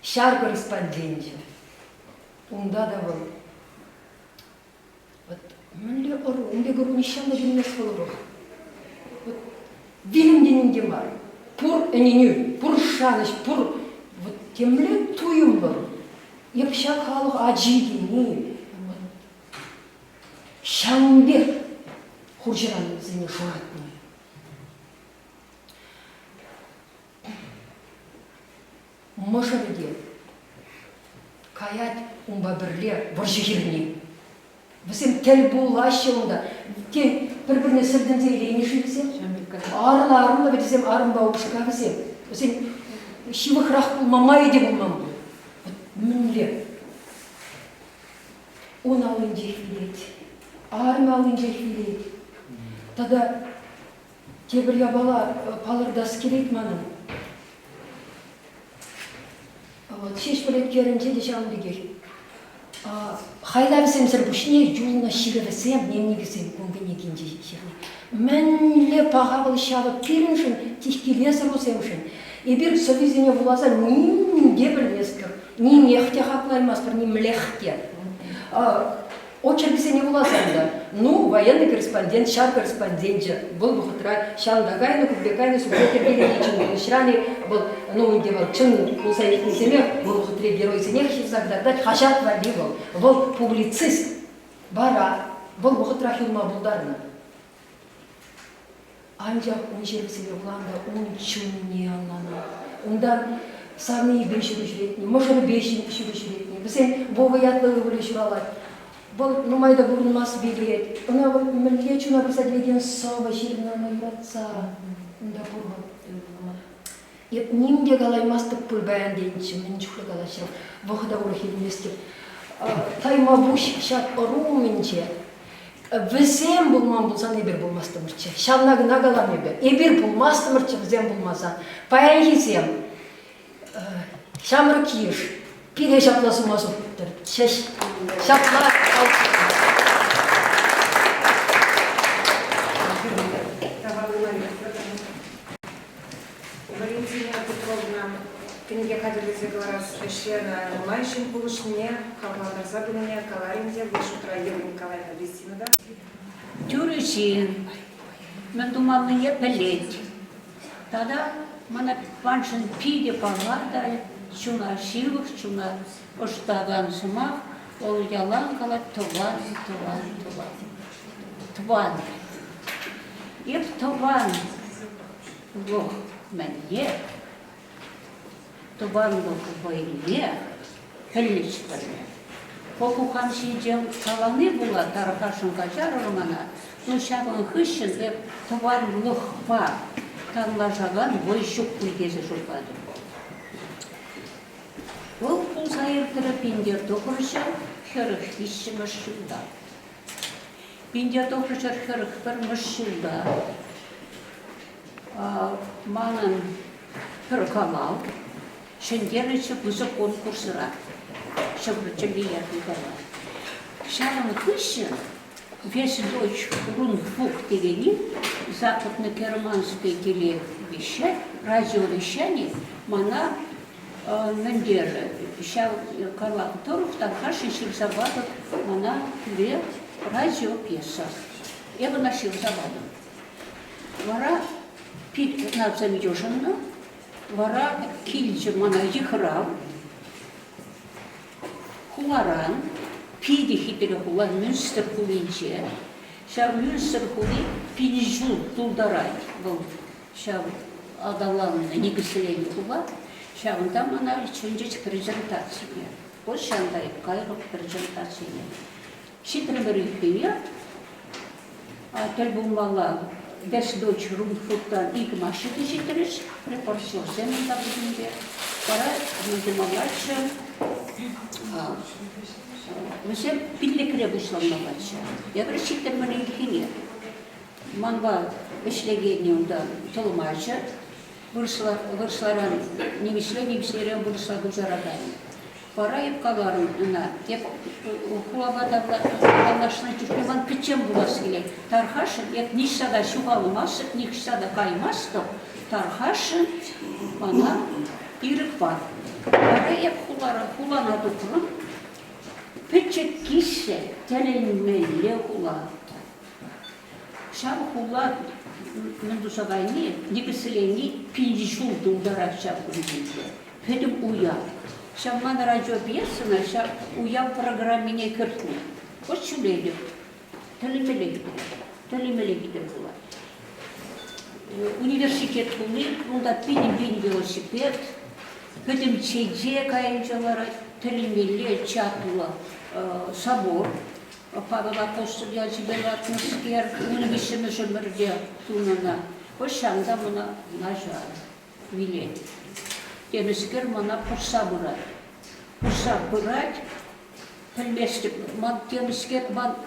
Шар корреспонденті. Онда да был. Вот, менле ұру, онде көру нишанды білмес болыру. Вот, билімденінде бар. Пур эненю, пур шаныш, пур вот темле туюм бар. Епша халық аджигини. Шанбек хуржиран зіне жуатны. Мошарыде каят умба бірле боржигирни. Бізім тел болашылында тен бір-біріне сірдін зейлейні жүйбізем. Арла бітізем арын бауышқа бізем. Бізем шивықрақ болмамай де болмам. Мінле. Он алын жекілет. Арым алын жекілет. Тада тебірге бала палырдас келет маным. Шеш білет керінже де жауын дегер. Хайда бізем сір бүшіне жолына шигірісем, немнегісем көңгіне кенже жеріне. Мәнле пағағыл шағып керіншін, тешкелесір өсемшін. Ебір совизіне бұласа немде білмескір, нем ехте хақлаймаспыр, нем лехте. Очеркісі не бұласында. Ну, военный корреспондент, шар корреспондент же. Бұл бұқытыра, шандағайны, күбдекайны, субъекті белеречін. Шыраны бұл, ну, үнде бұл, чын болса етін семек, бұл бұқытыре герой сенек шевзагдардат, хашат вали бұл. Бұл публицист. Бара, бұл бұқытыра хилма бұлдарына. Анжақ он жербісіге бұланда, он чүнне аллана. Ондан сарны ебен шүрі жүретіне, мұшыры бешін шүрі жүретіне. Бізен бовы ятлығы білі шүралайды. Бұл нумайда бұрынмас билет. Она мілге чуна присадлеген сова жеріна майратса. Онда бұрға. Еп немде қалаймастық пұл бәян дейінші, мен жүхлі қалашырым. Бұғыда ұры хелместіп. Тайма бұш шат ұру менше. Візем бұлман бұлсан ебір бұлмасты мұрчы. Шалнағы нағалам ебір. Ебір бұлмасты мұрчы візем бұлмасан. Паян хезем. Шамры киеш. Пире шапласы масу бұттыр. Шеш. Шапла. Валентина Петровна, книге кадрлизе глаз ещена майшин пулышне, хавлада забылыне, каларинзе, вишутра Елена Николаевна Бестинада. Тюрюшин, мен думалные пелеть. Тогда мана паншин пиде палада, чуна шилых, чуна оштаган шумах, ол ялан кала тован. Еп тован лох мене, тован лох войне, хеличтане. Поку хамшиджем каланы була, тарахашын качар романа, ну шабын хыщын, еп тован лох па, танлажаган бойшук кульгезе журбады. Ол пулсайыр пиндер тохырша, хырых ищі мүшілда. Пиндер тохырша хырых бір мүшілда. Манын пір камал, шендерічі бұзы конкурсыра. Шабрычы бейерді бала. Шағын хыщын, весь дочь Рунфук дегені, западно-германской телевещать, радиовещание, мана Нандер, ща Карла Которов, там хаши Шилзабадов, мана две радиопьеса. Я бы носил Забадов. Вара пить на замьёженно, вара кильче мана ехрав, хуларан, пиди хитер хулан мюнстер хулинче, ща мюнстер хули пинжу тулдарать, был ща адалан негасилен хула. Шағын там ана үшінші презентация. Ол шағындай қайрық презентация. Шитрі бір үйкеме, Тел булмала бес дочь румфуттан ик машины жетіріш, репорсор сенің табылдыңде. Пара мультималача, mesela birlikre başlanmalıca. Ya bir çiftten bana ilgili. Manva işlegeniyonda tolmaca. Vırsların nimislerin vırslar güzaradayım. Para yapkalarına hep kulağada anlaşılan Türkmen küçüm bulası ile. Tarhaşın hep nişada şuvalmaz, nişada kaymaz da tarhaşın bana irik var. Para hep kullanadı kurun. Peki kişi telinmeli hula. Şam hula mendusagayni, nikisileni pinci şuldu daraşa kuruldu. Pedim uya. Şam man radyo piyasına şam uya programine kırtlı. Hoş şuleydi. Telimeli gider hula. Üniversitet huli, bunda bin velosiped. Pedim çeyce kayıncalara telimeli çatlı. Собор, Павел Апостол Язибелатмскер, унивисими жемерде тунана, ошанда мына нажа, вилет. Темискер мына пурса бұрат, білместік, темискер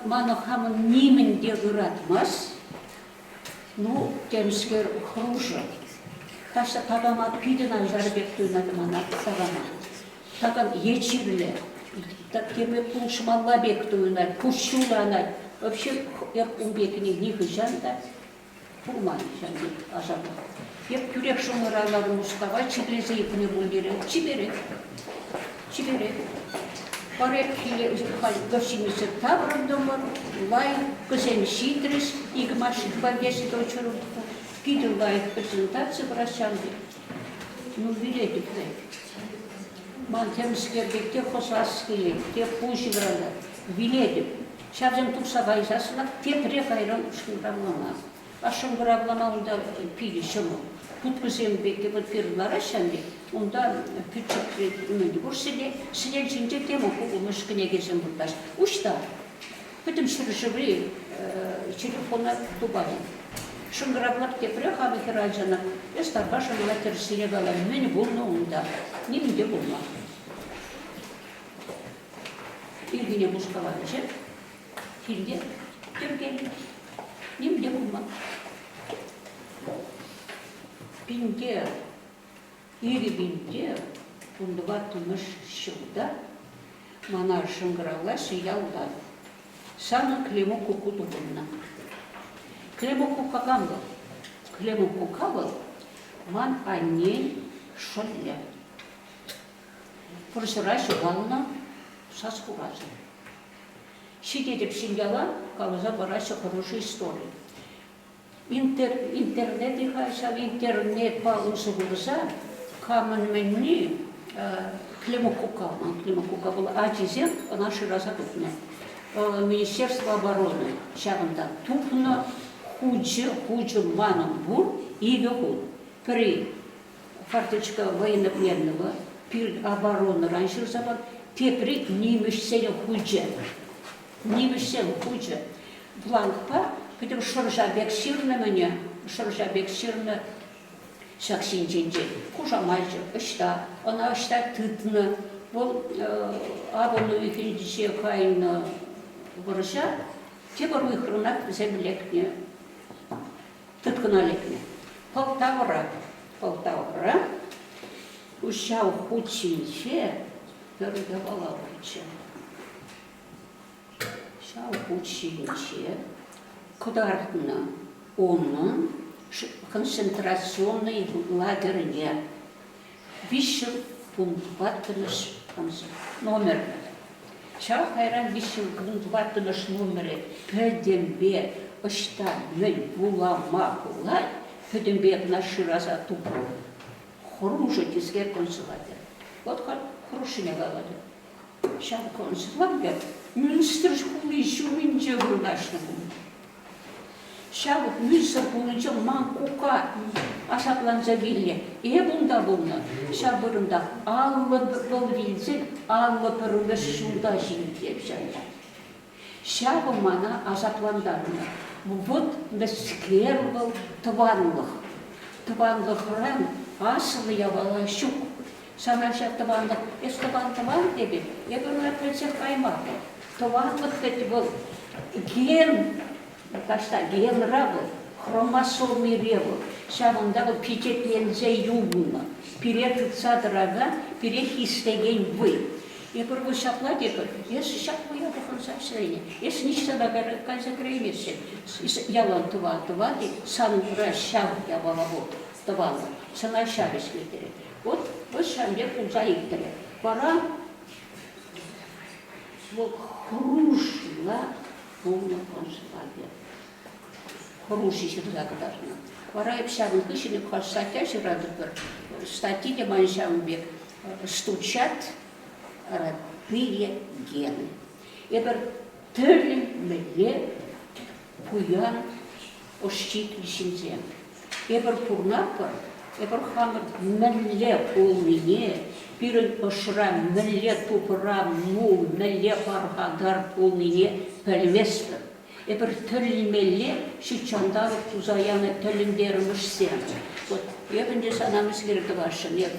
маны хамын немін де ұратмас, ну, темискер хружа. Ташта тагама пидина жарбек туйнады мына тагама. Тагам ечирле. Так теме пулшмалла бектуйна, пушулана. Вообще я умбекине нихы жанда, пулман жанды ажанда. Я күрек шумыралары мускава, чиблезе ипне булдере, чибере. Парек хиле гостиница Таврандомар, лай, козен шитрис, игмашик бавеси дочеру, кидл лай презентация вращанды. Ну, билеты крей. Man temizlikte hosaskili, te puşivrada, biledi. Şabzem tuksa bayzasına te prefayran uşkuravlama. Aşın gravlama onda pili şunu. Tutkuzem bekle bu firmalara şendi. Onda küçük ümidi. Bursile silecinde temo kukumuş kınegezem burdaş. Uşta. Bütün sürücüleri telefona tubadı. Şun gravlar te prefayran kiracana. Estar başımla tersine galan. Meni bulna onda. Nimde bulma. İlgine muskavarıcı, hilde, Türkiye'de. Nimde bulma. Binde, binde, bunda batmış şılda, mana şıngırala şıyalda. Sana klemu kukudu bununla. Klemu kukagamda. Klemu kukavı, man annen şöyle. Profesora şuvalına сас хуразы. Сидеть в Сингала, калаза барася хорошая история. Интернет ихайся, интернет палусы бурса, камен менни, Климокука был атизен, наши разобытны. Министерство обороны, шагында тупно, хуже манамбур и вегул. При фарточка военнопленного, перед обороной раньше забыл, Тепри немешсен хуже. Бланкпа, потому шоржабек сирна меня, шоржабек сирна шаксинченче. Кужамайче, ышта, она ышта тытны. Бұл абону икенче кайын вырыша, тепір ұйқырынап землекне, тыткыналекне. Полтавра, ушау хучинче, передавала врача. Шау училище, кудартна onun концентрационный лагерьне. Вишел пунктваттыныш номер. Шау хайран вишел пунктваттыныш номере пөдембе ышта мөл булама булай, пөдембе наши раза тупо. Хруже тизге консулатер. Вот как Хрушине говорит. Шам консулат, министр школы еще меньше вырнашному. Шам министр получил манкука, асаплан забили. И бунда. Шам бұрында аллы был вилзен, аллы пырылы шуда жинде. Шам мана асапландарына. Вот мескер был тванлых. Тванлых ран, асыл явала щук. Санашак тванлых, ес тван деби, я говорю, прецех каймаку. Тванлых это был ген, кашта, ген рабы, хромосомы ревы. Шабында был печетлензе югуна. Перед цадрага, перехистеген вы. Я говорю, вы шапладите, если шапла я дохом сообщение, если ничто на закрывесе, я вам твати, сам расшав я воловод, твала, сама шабиш литере. Вот шамде кузаиктере. Пора хрушла, полно консуладия. Хрушище благодарна. Пора и псявын кышыны хостатя жирадыр, стати де маншамбек стучат, родные гены. Эбер терлим меле пуян ощитлишин зем. Эбер пурнапар, эбер хамыр меле полныне, пирен ошра меле тупра му, меле пархадар полныне пельмеспер. Эбер терлим меле шичандаров тузаяны терлимдермыш сем. Вот, ебенде санамыз керек вашын, еб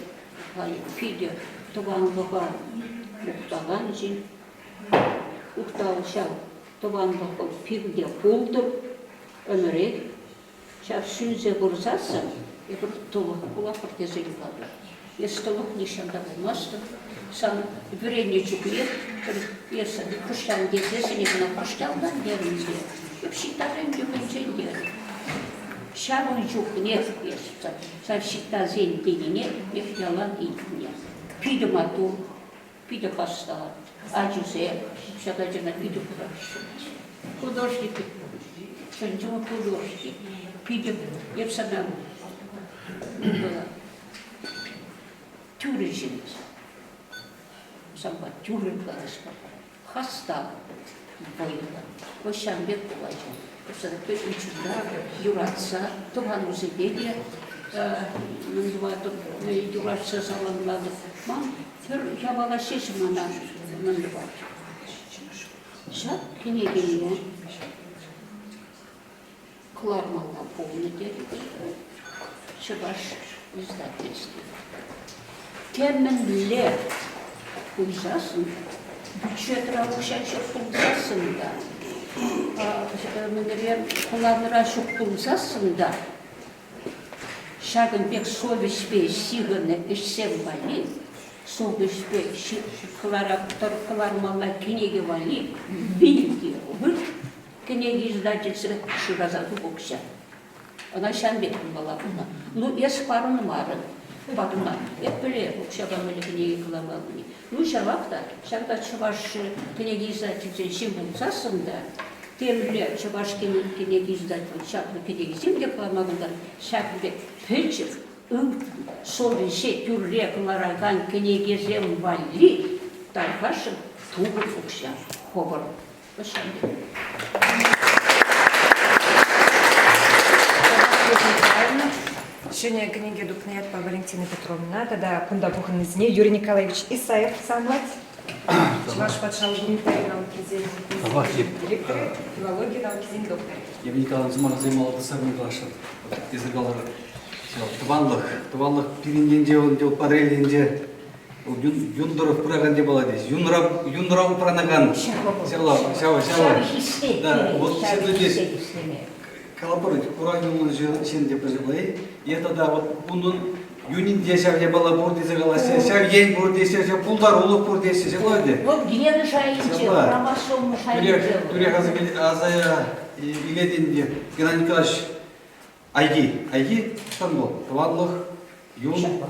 пиде туганлыға ұқтаған жин, ұқталы шау туганлыға пирде пулдыр, өмірек, шау сүнзе бұрзасы, ебір тұлық бұла пыртезі қалды. Ес тұлық нишанда болмасты, сан біренне жүкілер, есі құштан кезесі, негіна құшталдан дерімде, еп шиттарын жүкінчен дерім. Шабын жүк нет, сан шиттазен деніне, еп ялан дейіне. Пиде мату, пиде паста, аджузе, шагаджана пиде пураш. Художники, чанчума художники, пиде, еп садам, была. Тюры жинит. Самба тюры кладышка. Хаста бойла. Ошамбек булача. Садапе учуда, юратса, туган узедеге, юратса саланлады. Мам, я была шешмана нандывать. Шат княгиня. Клармала полный деревья. Чебаш издательство. Темменле пульзасын, бюджет рабочий пульзасын да. Мендерем куланра шук пульзасын да. Шагын бек совеспе сиганы ишсем вали, совеспе клармала книги вали, билги вы книги издательство ширазаду бокся. Она шамбек была. Ну, я спару марын. Батуна, я плею, шагам или книги кламални. Ну, шавакта, шагта чуваш книги издательство символ засында, тем лет чуваш книги издательство шагта книги символ кламални, шагта печер, совеще тюрре клараган книги зем вали, тархашин тугу фукша, хобор. Пошли. Сегодня книги дукнет по Валентине Петровне. Тогда кунда бухан из нее Юрий Николаевич Исаев самлать. Ваш подшал гуманитарий науки зелень директор, филологии науки зелень доктор. Евгений Николаевич займал это самый главный языковар. Туваллах пиринде он дел подрелинде. Юндоров праган де была здесь. Юнрау пранаган. Сява. Да, вот здесь. Коллаборить, куранил сен деп проживай. И это да, вот bunun юнин десяв де была бурдизе галася, сяв ен бурдисе, сяв пулдар улук бурдисе, сяглайды. Вот гены шайынче, хромосомы шайынче. Туря азая илединде Геннадий Николаевич Айги, там был. Туваллах, юн,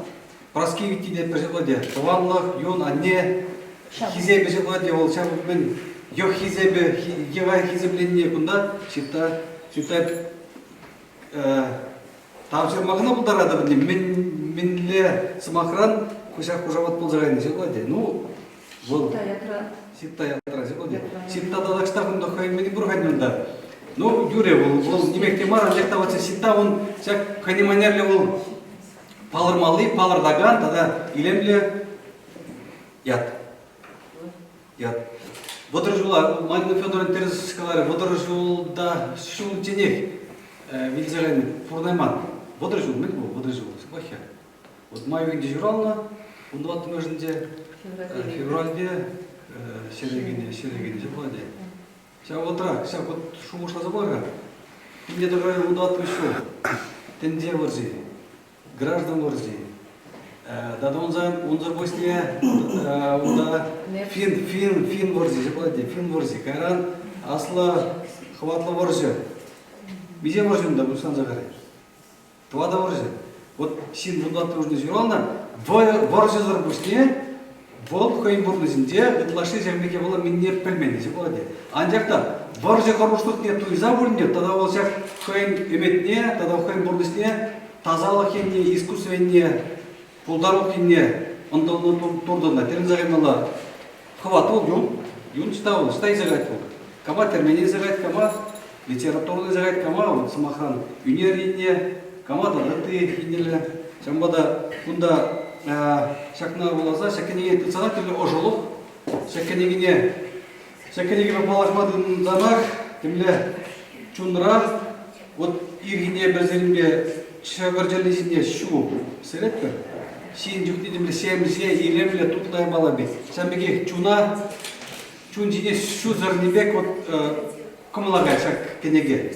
проскивити деп проживай. Туваллах, юн, анне, хизе проживай, ол сяв мен, ё хизебе, евай хизебленне кунда, Считать, там все магна бударада бдим, минле самохран, кушак кушават ползарайны сегодня. Ну, вот. Ситта ятра сегодня. Ситта да штабын дохай мени бурганында. Ну, Юрий был немекте мара лектаватся ситта он всяк ханиманерле был палырмалы, палырдаган, тогда илемле ят. Водоржула, Марина Федоровна терес сказали, водоржулда шул тенек, вильзелен фурнайман. Водоржул, мит был, водоржул, склахер. Вот май венде журална, он 20 межінде февральде, серегине, жепладе. Сейчас утра, сейчас вот шум ушла забора. Мне даже удат пришел. Тенде ворзи, граждан ворзи. Да он за Босния, уда фин ворзи, жепладе, фин ворзи. Кайран асла хватла ворзи. Везде ворзим да бусан загаре. Твада ворзи. Вот син удат нужно журална. Ворзи за Босния. Бол хайбурны зинде, ытлаши жембеке была минне пельмени, жепладе. Анжакта ворзи хорошлык не туйза бульне, тогда ол шак хайм эметне, тогда хайм бурнысне, тазалық енне, искусственне, пулдарлық енне, ондан турдана, терін загаймала. Хват ол юн читал, читай загайт ол. Кама термени загайт, кама литературный загайт, кама вот самахан юнер енне, кама да даты еннеле. Шамбада кунда шакна болаза, шакенеге председатель ожолук, шакенеге балашмадын замах, темле чунра, вот иргине безеримге шагыржализине шу серетпер, син жүкти темле семзе илемле тутлай балаби. Самбеге чуна, чунжине шу зернебек вот комалагай шакенеге.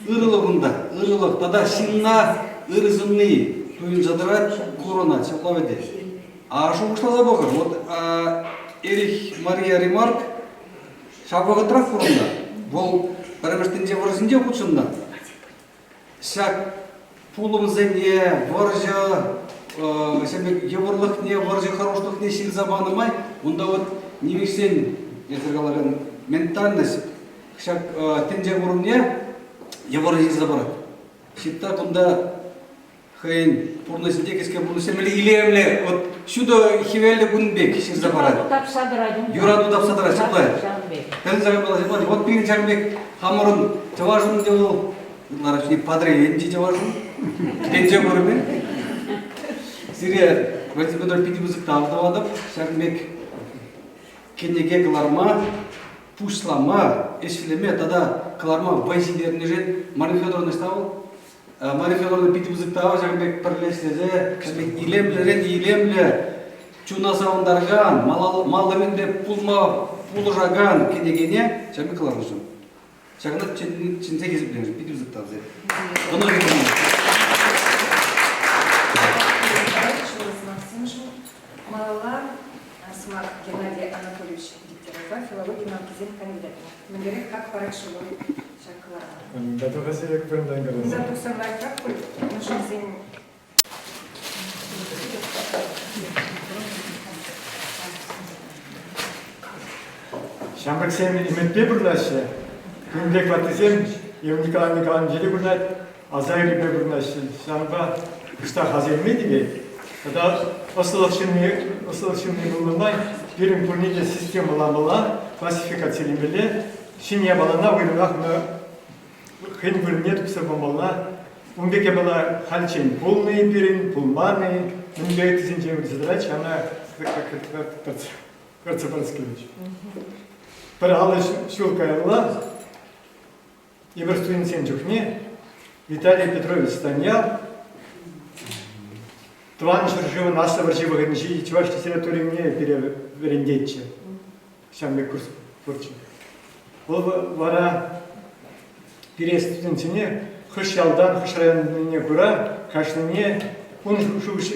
Ырылык, тада синна ырызынны. Туин задрать корона, цеплаведе. А что ушла за бога? Вот Эрих Мария Ремарк, шабога трак корона. Вол перевестенде ворзинде кучунда. Сяк пулом зене, воржа, себе еворлых не, воржа хороших не сил забанымай. Онда вот не висен, если говорят, ментальность. Сяк тенде ворне, еворжи забрать. Сита кунда Хейн, пурнасинде кеске пурнасинде илемле, вот сюда хивелле гунбек син забарат. Юраду дап садара, сеплай. Тен загай бала сеплай. Вот пин чарбек хаморун чаважун дел, нарачни падре енди чаважун. Тенже горбе. Сирия, вальси бедор пити бузык тавдавадап, шарбек кенеге каларма, пушлама, эшилеме, тада каларма вайсидерне жен, Марина Федоровна ставил. Мария Федоровна пити бузыктава, жагбек перлеслезе, илемле, чуна савындарган, малымынде пулжаган кенегене, жагбек кылармышын. Жагнат чинзе кезіп пити бузыктава зе. Малала Смак Геннадий Анатольевич Дегтярева, филология маркизин кандидат. Мендерек как паракшилу шакла. Да только себе прям Зато самая как бы наша зим. Шамбек семьи имеет бебурнаше, кундек ватизем, и Николай Николаевич Желебурнат, а Зайри бебурнаше, шамба, что хазин медиви, когда осталочный булмай, первым пурниде система ламала, классификация лимеле, шинья балана вырвах на хэнбур нет кусабамала, умбеке была хальчин полный пирин, пулманы, умбеке тизинчем задрач, она как Цапарскевич. Параллель щелкая ла, и верстуин сенчухне, Виталий Петрович Станьял, Тван Шуржева Наса Варжева Ганжи, Чувашки территории мне переверендетче. Шамбе курс порчи. Вара перестудентине, хышалдан, хышрайонне гура, кашныне, он шуши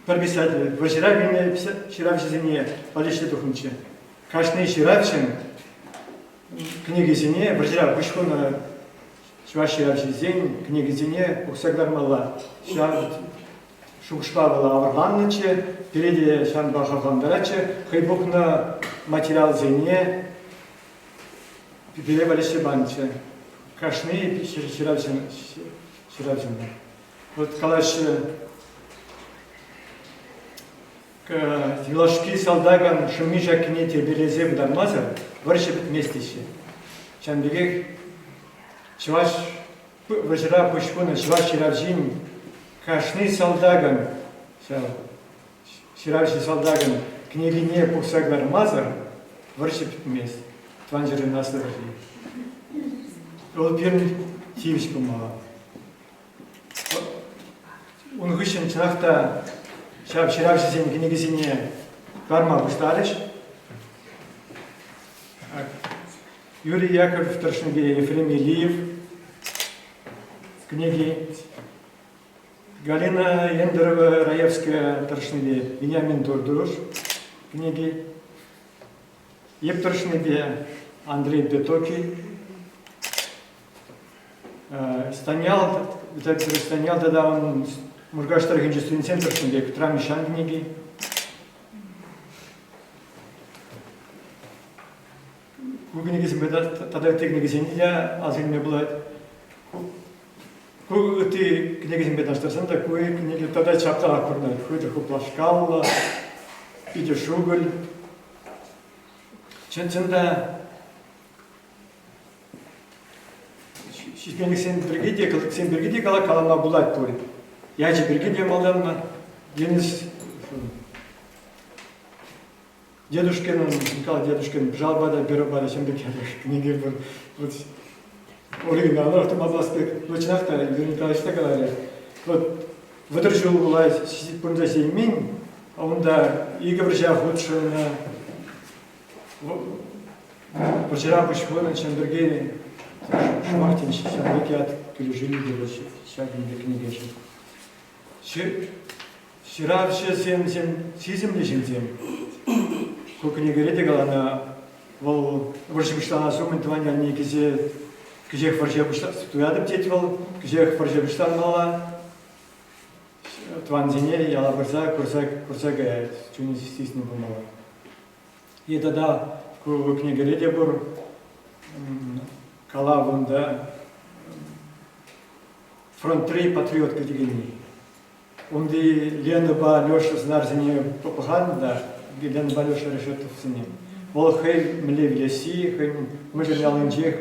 пробисатель, вачиравине, чиравчизине, полишли тухнче. Кашны чиравчин, книги зине, вачирав, вышхона, чуваширавчизин, книги зине, ухсагдар мала. Шукшпавала аварланныче, переди шанбахавандараче, хайбукна материал зине, перевалище банче. Кашны чиравчин. Вот калаш Вилашки салдаган шумижа кинете березе бдармаза, варшебит местище. Чанбегек чуваш вajra пушкуна чуваш чиравжин, кашны салдаган, чиравши салдаган княгине пухсагдар мазар, выршып емес, тван жері наслы варжи. Ол перін тиевіш болмаға. Он гыщен чынақта шырап жесен кенегізіне карма бұштарыш. Юрий Яковлев Торшинге, Ефрем Илиев, книги. Галина Ендерова, Раевская, Торшинге, Вениамин Дурдуш, книги. Епторшинге, Андрей Бетоки. Станял тогда он Мургаштар Инжестуин Центр Торшинге, Петра Мишан книги. Кугнигизм тогда технигизм я азильме было. Ты книгизм бедастарсан да куи книги тогда чапта акурна. Куи хуплашкалла, иди шуголь. Ченченда шишпенисен бергеде кала калана булат тури. Я же бергеде малданна Денис Дедушкин, Николай Дедушкин, жалбада, беробада, чем такие книги был. Вот оригинал, автомобиласпект, лучнахта, Юрий Николаевич так говорили. Вот выдержал власть, пункта семейн, а он да, и говоря, лучше на вчера почему чем другие шмахтин, чем такие от килежили делать, всякие книги. Вчера все сизем лежим тем. Как не говорите, галана, вол варши бштана сумын тваня не кизе варши бштан стуядым тетвал, кизе варши бштан мала, тван зене яла барза курса гая, чуни стисни помала. И тогда как не говорите бур калавун да фронт 3 патриот категории. Он ди Лена ба Леша знар зене попахан да. Гелен Балюша решетов с ним. Ол хей млев яси, хей мыженял инжех,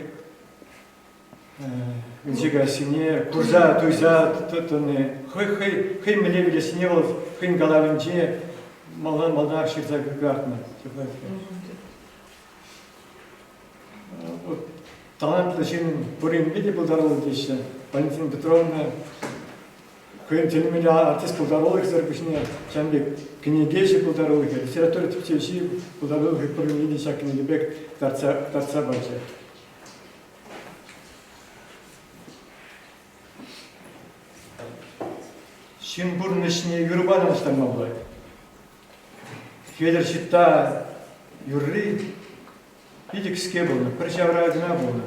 инжега сине, курза туйза тотоне, хей млев ясине, ол хей галавинже, малдар ширза гартна. Талант лишин бурин виде булдарыл деші. Валентина Петровна Хейм телемели артист булдарылых зарбышне, чамбек книгеши булдарылых, литература типчеши булдарылых, пырмини шакни лебек тарца бача. Шинбур нышне юрбадан штаммаблай. Хедер шитта юрри, идик скебулна, причавра одна булна.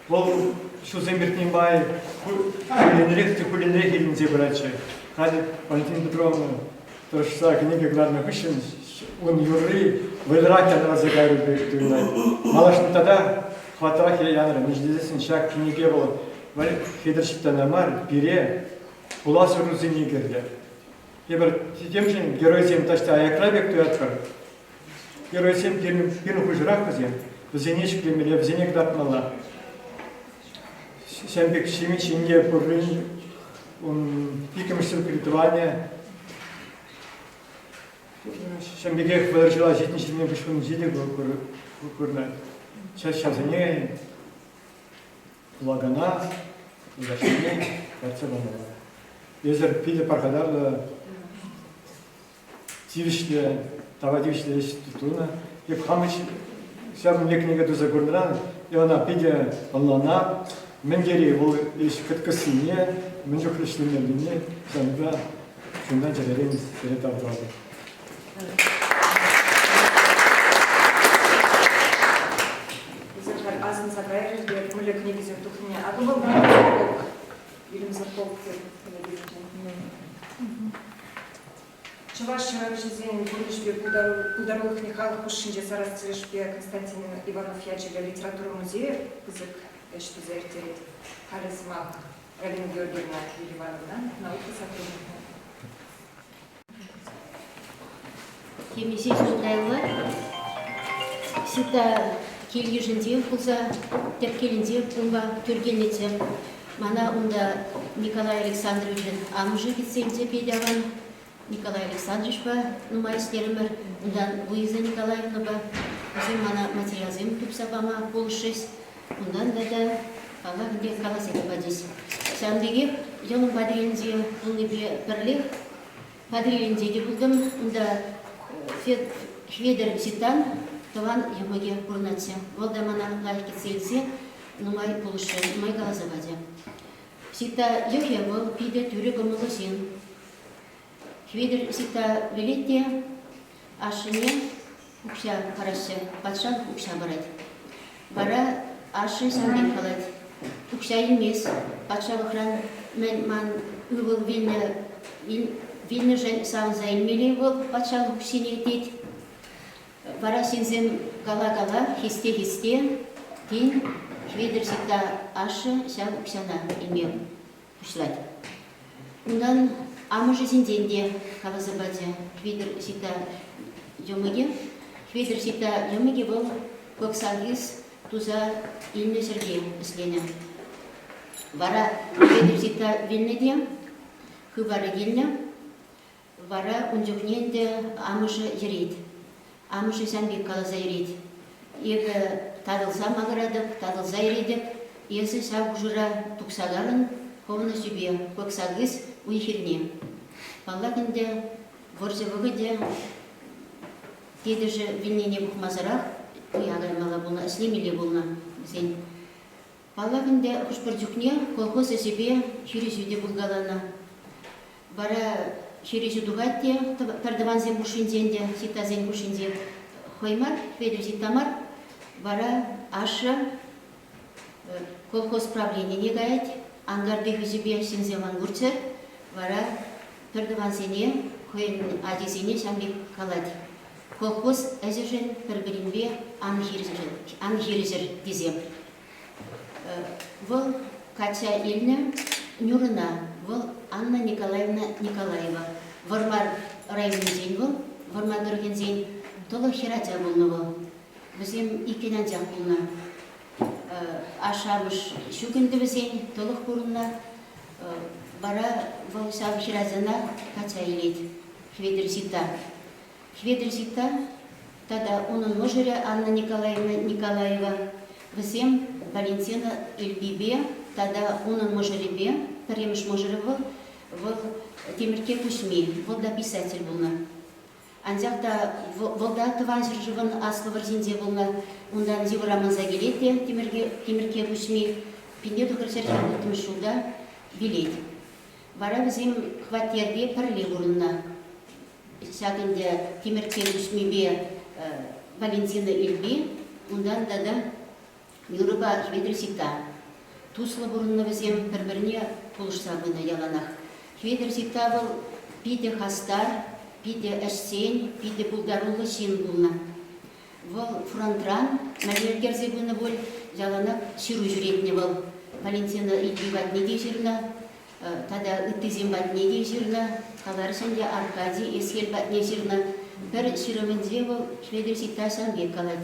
Вол şu zembertin bay, kulinrek ilin zebraçı. Hadi Valentin Petrovna, трошса книга главное хышин, он юрри, выдракян разыграю бектуйнай. Малашны тогда хватах я янра, неждезесин шаг книге было. Хедершипта намар, пире, улас урузыни герде. Ебір тем же герой зем ташта аякра бектуяткар. Герой зем пирну хужрак зем, взенечек лемеле, взенек датмала. Шембек Шимичинге Пурвин, он пикамышсил кредитование. Шембекех выражила житничный бушун жили курна. Сейчас они лагана, зашли, карцевана. Езер пили пархадарла, тивишле, тавадивишле институна. И в хамыч, вся мне книга до загурдрана, и она пиде онлана. Менгери был лишь каткасине, менжух лишь лимелине, санда, чунда джерерин серета врага. Изначально азан загайры, где были книги зертухни, а то был зарков, или зарков Чуваш жизнь будешь ударил Михаил Пушинже Сарасцвешпе Константин Иванов Ячеля литературу музея язык. Что за эртерет харизма Галина Георгиевна Ивановна, наука сотрудника. Кемесей Султайла, всегда келгежінде болса, тепкелінде онға түргенетем. Мана онда Николай Александрович амжы кетсенде педаган Николай Александрович ба, нумайстерімір, ондан Луиза Николаевна ба, Өзім мана материалзым тупсабама болышыз. Ондан да Allah где каласы кападис. Сандыгы жонун падринзе булны бирлих падринзе де булдым. Унда Шведер ситан таван ямаге бурнатся. Волда мана лайки цельсе, нумай полышы, нумай калазабаде. Сита йохе бол пиде түрі гомолосин. Шведер сита велетте ашыне укша карасы, патшан укша барат. Бара ашы санден калат. Укша емес, патша охран мен ман ывыл вильны жен сам займели бол патша уксине тет. Бара синзем кала-кала, хисте-хисте, тин Шведер сита ашы ся уксана имел ушлать. Ундан амыжы синденде калазабаде Шведер сита йомыге. Шведер сита йомыге бол коксагис туза илне Сергей ислене. Вара Шведер сита вильнеде, хыбары гильне, вара унжукненде амыжы ерит. Амыжы сәнбек калаза ерит. Егі тадылса мағырадық, тадылса ередік, есі сәу жыра тұқсағарын қовны сүбе, көксағыз ұйхерне. Бала күнде, вұрзы де, деді жы вильнене бұқмазырақ, ұяғаймала болна, іслемеле болна. Бала күнде құшпыр жүкне, колхоз әсебе шересуде бұлғалана. Бара шересу дұғатте, тардыванзен бұшынденде, ситазен бұшынде қоймар, Шведер ситамар, бара ашы колхоз правление негает, ангарды хүзібе сенземан ғұрцер, бара тардыванзене, қойын адезене сәмбек калады. Колхоз әзіржен бір-бірінбе аңхерізір дезем. Бұл Катя Ильна Нюрына, бұл Анна Николаевна Николаева. Вармар районен бұл, вармар дұрген толы хератя болны бұл. Бізем икенен жақ болна. Ашамыш шүкінді бізен толық бұрынна. Бара бұл сау хератяна Катя Илет. Шведер сита. Шведер сита, тада оның мұжыры Анна Николаевна Николаева. Бізем Валентина Ильбибе, тада оның мұжырыбе, піреміш мұжыры бұл Темірке Кусми, бұл да писатель болна. Анзақта волда тыванзыр жывын аслы варзинзе болна, ондан зивырамын загелетте Темірке Кусми, пенде тұқырсар хабылтым шулда билет. Бара бізем хватерде пірле бұрынна. Сәкінде Темірке Кусмибе Валентина Ильби, ондан дада Юрыба Шведер сита. Туслы бұрынны бізем бір-біріне пұлышса бұны яланақ. Шведер сита бұл пиде хастар, пиде әшсен, пиде бұлдарулы сен бұлна. Бұл фронтран, мәлелгерзе бұны бұл яланақ шыру жүретіне бұл. Валентина Ильби бәтіне де жүрна, тада үттізен бәтіне де жүрна, қаларысында Аркадий Есхел бәтіне жүрна. Бір шырымынзе бұл Шведер сита сәнбек қалады.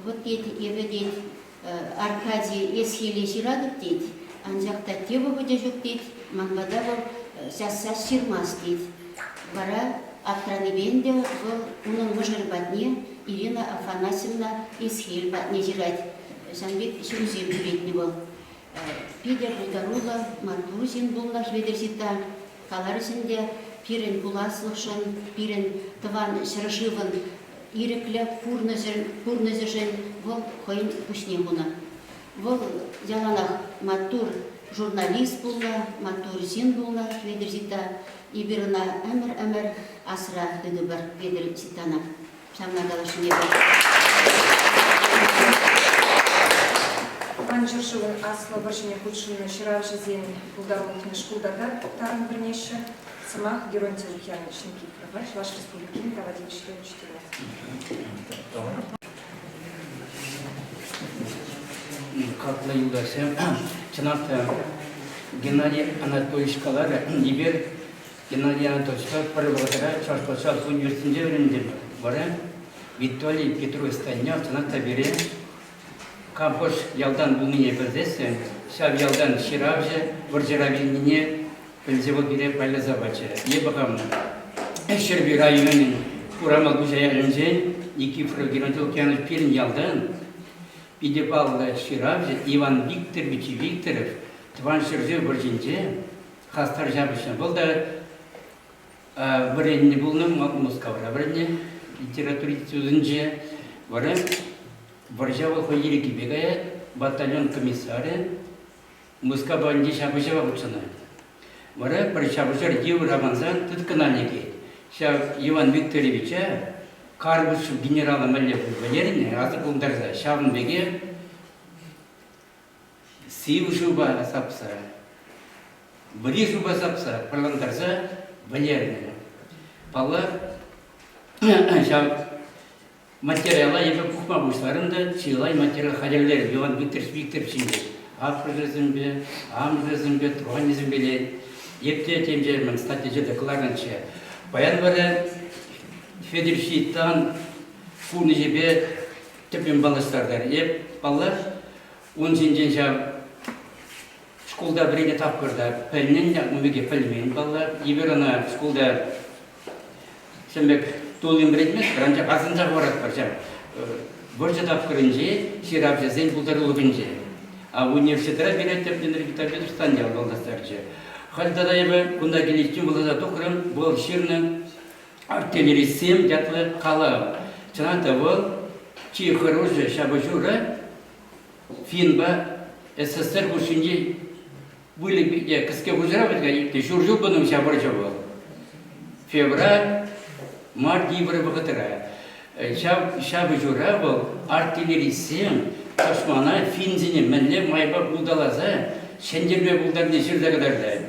Вот дед, ебі дед, Аркадий Есхеле жирадық дед, анжақта тебі бұды жүк дед, маңбада бұл сәс шырмас дед. Бара Автраны бенде бұл оның мұжыр бәтіне Ирина Афанасьевна Есхел бәтіне жирад. Сәнбек шырузем жүретіне бұл. Пидер бұлдарула Мартузин бұлна Шведер сита, қаларысында пирен бұласлықшын, пирен тыван шырышывын, иреклі пурнызышын бұл қойын күшне бұна. Бұл яланақ матур журналист бұлна, матур зин бұлна Шведер сита, ибіріна әмір асыра үді бір Шведер ситана. Шамна қалашын еді. Анжыршывын аслы біршіне күтшіні шыравшы зен бұлдарулықны шкулдата тарын бірнеші, сымақ Геронтия Лухьянычный Кипровач, ваш республикин, тавадильшілі учителя. Как наилдасем, чынақта Геннадий Анатольевич Калара, ибер Геннадий Анатольевич Парватара, Чашкошалс университетінде өрінден бары, Виталий Петрович Станяв, чынақта бере, Кампош ялдан бұлміне бірдесі, шав ялдан ширавжы, варжыравеніне білзеві бере пайлазабачы. Ебі қамна, әшірбі районының Урамал Бужая Ренжен, Никифоров Геннадий Лукьянович Пирин ялдан, Пидепалла Ширавзе, Иван Викторович Викторов, Тван Шерзе Боржинже, Хастар Жабышын. Бұл да біренне болным Москвара біренне литература сөзінже бары Боржавал Хойерики бегая батальон комиссары Москвабанде Шабышева бұтшына. Бары бір Шабышар Евы Раманзан тұтканалеге. Шав Иван Викторовича Карбышу генерала Малев Валерийне азыр бұлдарда Шавын беге Сив жуба сапса, Бри жуба сапса, парландарса Валерийне. Палла Шав материала ебе пухма бұшларында чилай материал халерлер Иван Викторович Афризмбе, Амризмбе, Труанизмбе, епте темжермен, кстати, жерде кыларынча. Баян бары Федершиттан курны жебе тепен балыстардар. Еп баллар 10 жав школда бірене тапқырда пәлінен өмеге пәлімен баллар. Ебер ана школда сәмбек толын біретмес, біранча азынжа барат бар жав. Боржа тапқырынже, ширапжа зен бұлдарылығынже. А университетара берет тепленер китабет встанял балдастарча. Хальдада ебе кунда келестен бұлада тоқырын, бұл ширны артиллерисем дятлы қала. Чаната бұл чи хороша шабажура финба СССР бушинде были кыске бужравать гаите журжу бұның шабаржа бұл. Февраль, март, ибры бұғытыра. Шабажура бұл артиллерисем Ташмана финзине мәнле майба бұлдалаза шендерме бұлдарны жүрдағыдарды.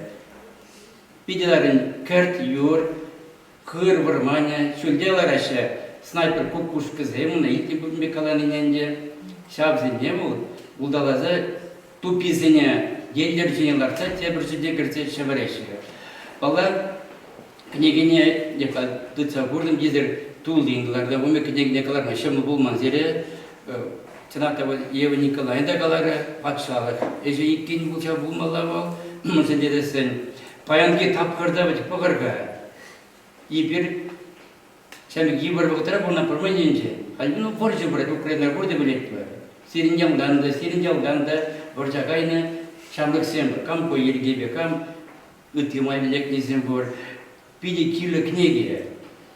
Пиделарын кәрт юр, кыр вырмания, шөлделар ашы снайпер кукуш кызы, мұна итті бүгінбе каланыненде шабзине бұлдалаза тупизине елдер жиналарса тебір жүде кірсе шабареші. Бала княгине дұтса көрдім езір тулдыңдыларда, өме княгине каларма шымы болман зере Чаната Ева Николаевна калары патшалық. Эже иккен бұлша бұлмала бол, мұнсын дедесін. Паянге тапқырда бәтік бұғырға. Ебір, шәмік ебір бұғытыра бұлна пұрмайненже. Қалбіну боржы бұрады, Украинар бұрды білет бар. Серін жалғанда, боржағайны, шамлық сен бір, кам қой ергебе, кам үттімай білек незен бұр. Пиде килі кнеге.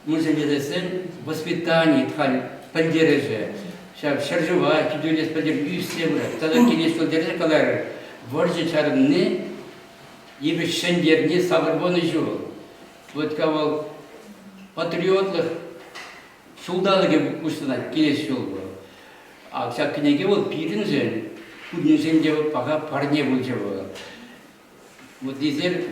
Мұнсын дедесін, воспитание тхал пәлдережі. Шаржыва, кидөлес пәдер үйсе бұрат. Тада келес көлдерді қалары. Боржы чарынны, ебі шендеріне сабырбоны жол. Вот кавал патриотлық шулдалығы ұштына келес жол бұл. Ақша кінеге ол пирін жөн, күнін жөнде паға парне бұл жа бұл. Вот дезер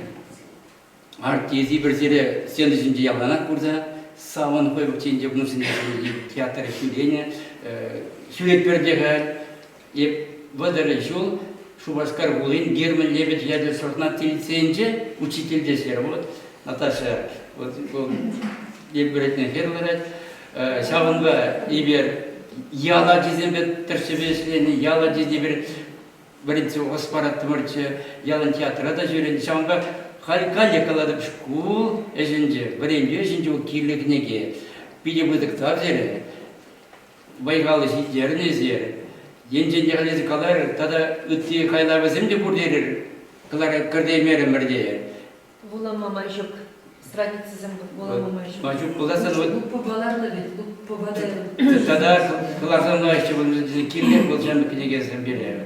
артези бір зере сенді жөнде ялғанақ көрді. Сауын қой бүкченде бұның жөнде театр шүрені. Сюрет пердега и водары жол Шубашкар Булин, Герман Лебедь, ядер сортна телеценже, учитель здесь вот Наташа, вот еберетне ферлерет, Шаванга ибер яла дизембет тершевешлени, яла дизебер бірінші оспарат тымырчы, ялан театрада жүрен, Шаванга халькале каладып школ, әжінже, біренде әжінже ол кирлігінеге, биде бұдық табзері, Байғалы життерін өзер. Енженде қалезі қалар, тада үтті қайлабы зімде бұрдерір. Қалар кірдеймері мірдейір. Булама мажук. Страницы зімді, булама мажук. Мажук бұлдасан өт. Луппа баларлы бет, луппа бадайлы. Тада қалардан ұлайшы бұл керлер бұл жәмі кінегезін берер.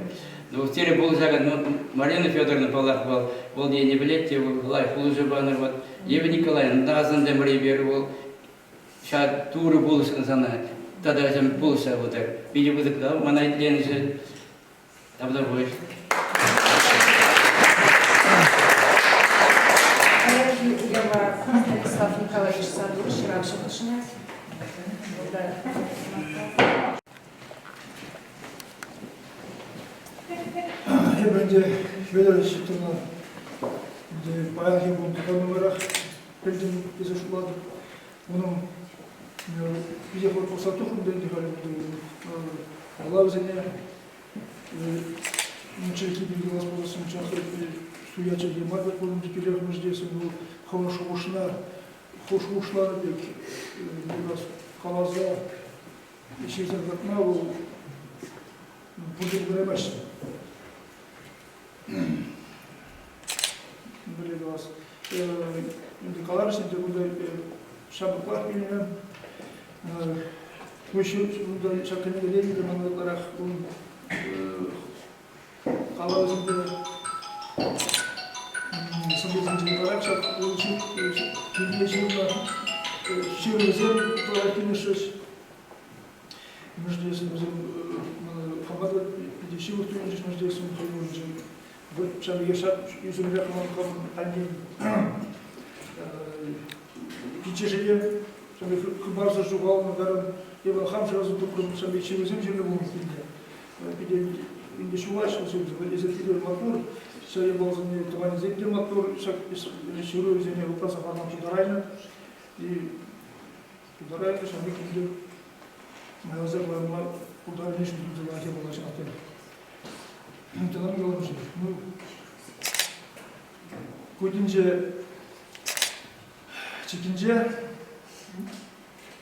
Өстері бұл жағын Марина Федоровна Палақ бол, ол не білетте, олай құлы жобаныр бол. Ева Николаевна назында мұрей бері бол. Ша туры болышын сана. Тада жам болса бұдар. Биде бұдық да, мана айтылені жын. Табда бой. Станислав Николаевич Садур, Ширавши начинать. Я бенде Федорович Турна, где поехал был по номерах, перед тем из школы, он приехал по Сатуху, где дыхали, лавзене, мучайки били воспользоваться, суяча демарка, потом теперь я здесь был хорошо ушна, бек, у нас халаза, işeysen bakma o burada göremezsin. Böyle de az. Şimdi kalar şimdi burada şabıklar bilmem. Bu şu burada şakını geleyim de manlıklara kalavuzunda sabıkıncı olarak şak o için Türkiye şehirler şehirler olarak dinleşiyoruz. Нуждается команда дешевых туристов, нуждается вот сейчас я изумляю они кичежие чтобы хабарса жугал на даром я бы хам сразу тут чтобы чевизем жили в Москве где индешуваш что если ты мотор все я был не товарный зайти мотор ширую землю вопроса формат ударайна и ударайна чтобы где моя забыла ударили что тут я была сейчас это нам говорится ну көтінже чекінже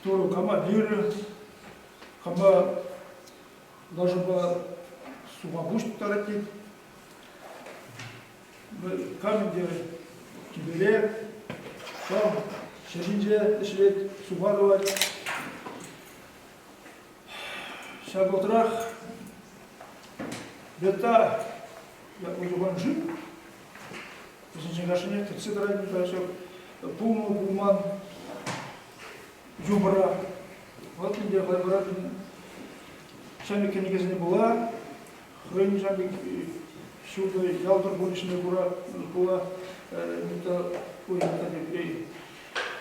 тору кама бері кама даже ба суға бұштықтар әттейді каменде кебеле кам шешінже ішілет суға давай шаг отырақ бетта ұйыған жүн Жинжигашине тецедрайни дальше пулму пулман юмора вот где говорят сами книгезне была хрени жамик шуды ялдыр болышне была это ой это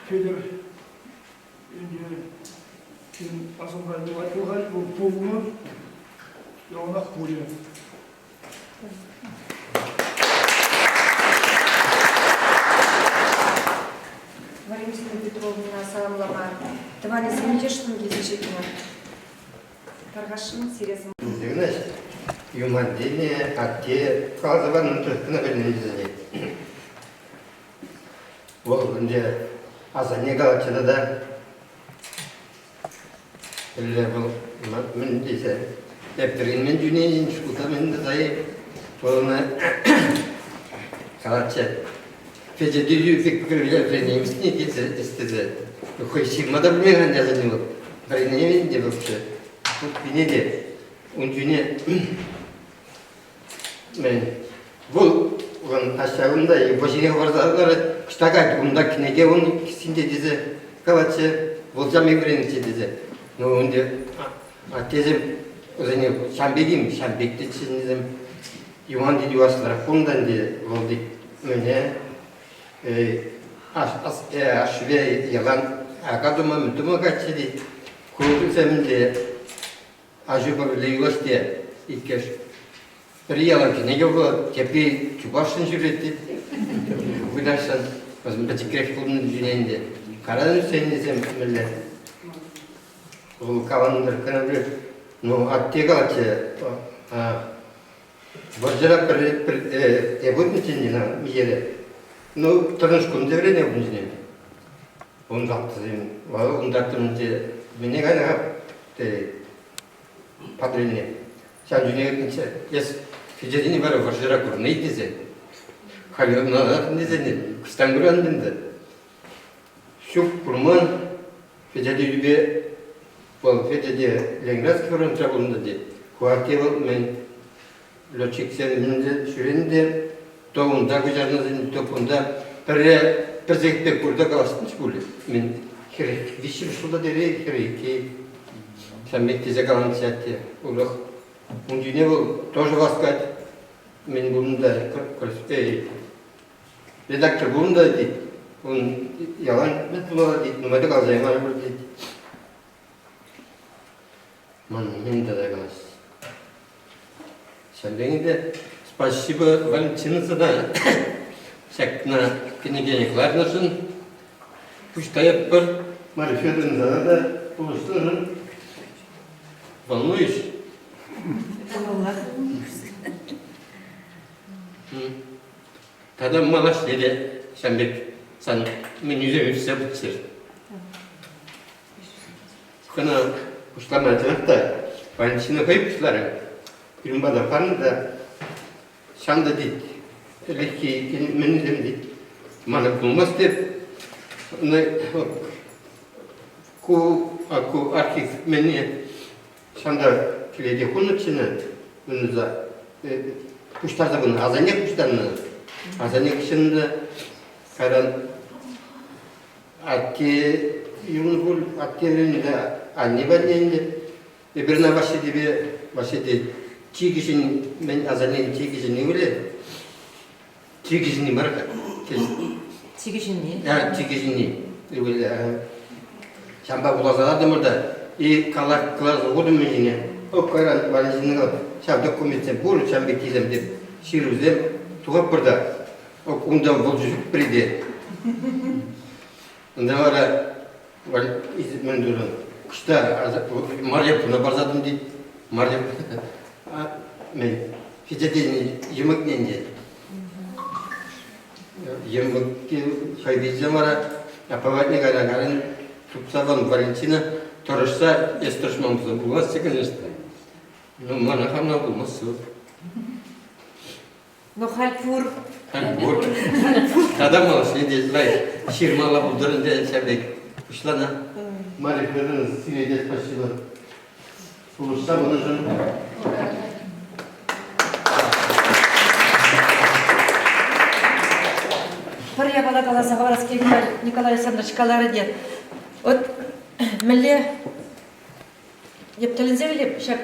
Федор инде азамрай айтылган бул пулму яна хули Валентина Петровна саламлама. Тываны сенежештің кезешетіне. Тарғашын сересім. Знаешь, юмандение, а те казыванын тұрқына білінізіне. Ол күнде азане қалачыда да білі бұл мін дейсі. Әптірінмен жүнейін шұлта мінді зайы болына қалачы. Федерию фикрили принести эти хоть мадам не гонят за него принести вообще тут принеди он не мен был он ашагында и божине варзалары штагать он так неге он синтезиze калаче болжам игренче дизе но он де атезем өзіне шамбекті чизнизем Иван дедуаслар фондан де волдик мене ашве ялан акадома мутума качиди куру семде ажуба лейлаште икеш bir yalan ki ne yok tepi çubaşın jüreti Uydaşsan bizim beçikrek kulunun düzeninde karanın seninizem millet o kalandır kanabır no attegaçı Borjara per ebutniçin na miyere no tanışkın devrene bunun ondaktım var ondaktım diye beni gayet patronne sen dünyaya kimse yes Fijadini var borjara kur neydi ze Halıyona ne zeni İstanbul'dan şu kurman Fijadi bir bu Fijadi Leningrad kurun trabunda diye kuartiyeval men Loçikseninde şurende toğunda gücernazın topunda prezekte kurda kalastınç bulu men herek vişim şurada deri hereki sen bektize kalan siyati ulak он dünya bu тоже vaskat men bunda redaktor bunda di on yalan metula di numara kalacağım var burada di man men de galas sen de спасибо Валентина да всяк на книге кларнашын пуштаяп бір Марфедан да полустырын волнуешь Тогда малаш dedi Şambek sen men yüze yüzse bıçır. Kana kuşlarına da ben içine koyup kuşları Kırmada falan da şanda değil. Öyle ki menüzem değil. Bana bulmaz deyip ku arşiv menü şanda kilidi konu içine menüze kuşlar da bunu azanya kuşlarını azanya kuşlarını karan Atti yunus attilerinde anne belleğinde birine başladı çiğ kişinin ben azalıyım çiğ kişinin öyle çiğ kişinin var çiğ kişinin ya çiğ kişinin öyle şamba bulazalar da burada iyi kalar okudum ben yine o karan varizini şabda komisyon buru şambe kizem de şiruzem tuğap burada o kundan bolcuk pride Onda var izmen durun. Kışta Maryam buna barzadım değil. Maryam men fidedin yemek neydi? Yemek hayvizem var. Apavatne garagaran tutsavan Valentina torışsa estroşmamızı bulmazsa конечно. Но bana hamla bulmazsa. No halpur. Вот. Тогда мало следить, знаешь, ширмала буldurun diye şebek kuşlarına. Mariflerin sileceğiz başına. Olursa bunun için. Пария бала каласа Вараский Николай Александрович Калараде. Вот мэлле ептелинзевлеп шак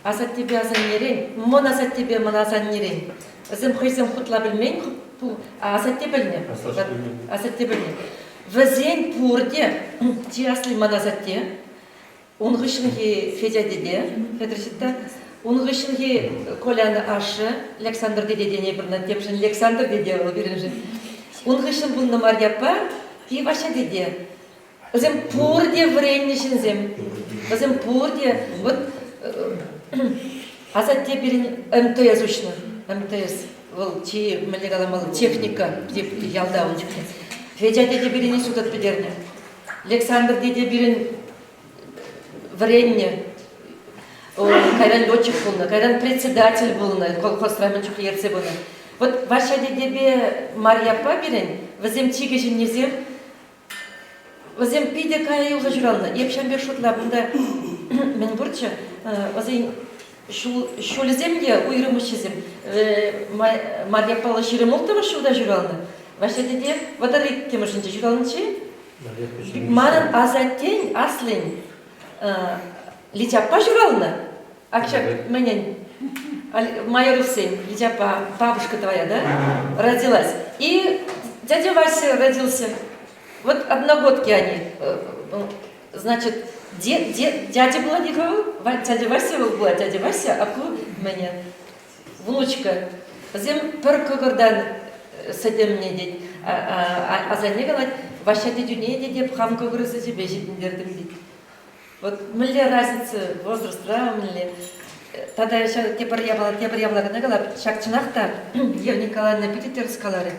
асат тебе азаннерен, мон асат тебе мон азаннерен. Зем хойзем хутла билмейн, асат тебе билне. Асат тебе билне. Везен пурде, ти асли мон азатте. Он гышынги Федя деде, Федриситта. Он гышынги Коляны ашы, Александр деде дене бірнен тепшін, Александр деде ол бірінші. Он гышын бұнны Марьяпа, и ваша деде. Зем пурде вреннішін зем. Зем пурде, вот азатте бірін МТС ұшны. МТС, ол чи мэлегаламалы техника, деп ялда он жүкне. Федя деде біріне судат бідерне. Александр деде бірін вренне. Кайран летчик был, кайран председатель был, колхоз Раменчук ерце был. Вот ваша дедебе Марья Пабирин, возем тигежин незем, возем пиде кая уже жрална. Я пшам бершутла бунда мен бурча, возем шулезем я уйрымышезем. Марья Павла ширемолтова шуда жрална. Ваша деде вадарит темашинче жралнче. Маран азатень аслень. Литяпа жрална, акчак менен Майя Русейн, Литяпа, бабушка твоя, да, родилась. И дядя Вася родился. Вот одногодки они. Значит, дядя была дядя Вася была дядя Вася, а ку меня внучка. Зем перкогордан садем мне дед, а за ней говорит, Вася дедюне деде пхамка грыза тебе житндердим дед. Вот мэлле разница возраст, да, мэлле. Тогда еще тепер я была гнагала, шакчынахта, Ев Николаевна Петитер скалары.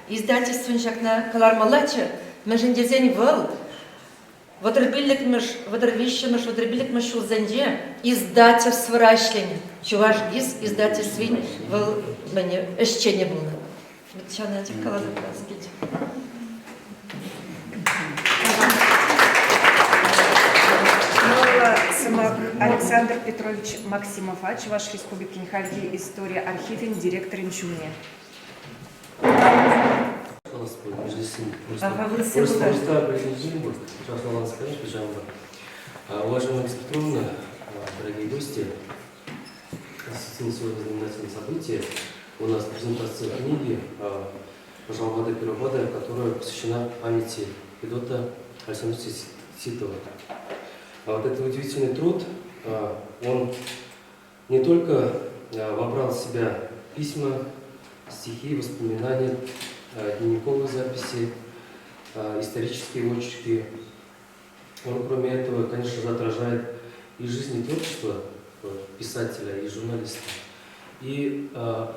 Издательствен шакна калар малача, мэжендезень выл. Водорбиллик мэш, водорвищемэш, водорбиллик мэш узенже, издательство рашлень. Чуваш гис, издательствен выл, мне еще не было. Вот сейчас на этих каларах раскидь. Александр Петрович Максимов, Чуваш Республики Нихальги, история архивин, директор Инчуне. Уважаемая Александра Петровна, дорогие гости, сегодня знаменательное событие. У нас презентация книги «Жалобада Первобада», которая посвящена памяти Федота Александровича Ситова. Вот этот удивительный труд, он не только вобрал в себя письма, стихи, воспоминания, дневниковые записи, исторические очерки. Он, кроме этого, конечно же, отражает и жизнь, и творчество писателя, и журналиста, и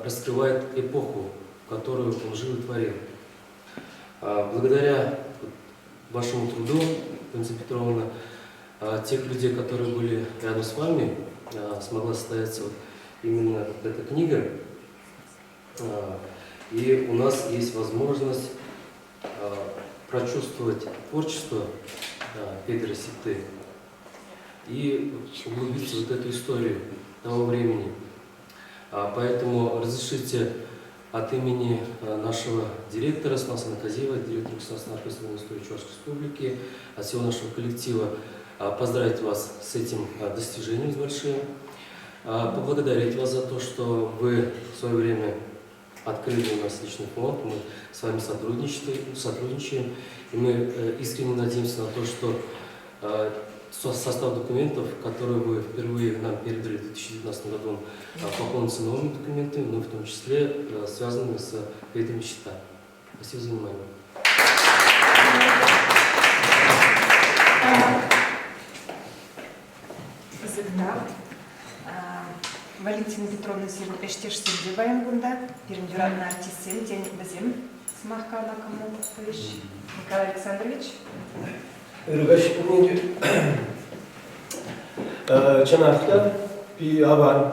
раскрывает эпоху, в которую он жил и творил. Благодаря вашему труду, Александра Петровна, тех людей, которые были рядом с вами, смогла состояться вот именно эта книга. И у нас есть возможность прочувствовать творчество Петра Ситты и углубиться в вот эту историю того времени. Поэтому разрешите от имени нашего директора Снасан Казиева, директора Государственного оркестра истории Чувашской Республики, от всего нашего коллектива поздравить вас с этим достижением большим, поблагодарить вас за то, что вы в свое время открыли у нас личный фонд, мы с вами сотрудничаем, и мы искренне надеемся на то, что состав документов, которые вы впервые нам передали в 2019 году, пополнится новыми документами, но в том числе связанными с Петром Ситта. Спасибо за внимание. Валентина Петровна сиру эштеш сирде баян гунда, перендюратный артист сен, тень базем, смахка на кому Николай Александрович. Рыбачи помнили. Чанахта, пи аван,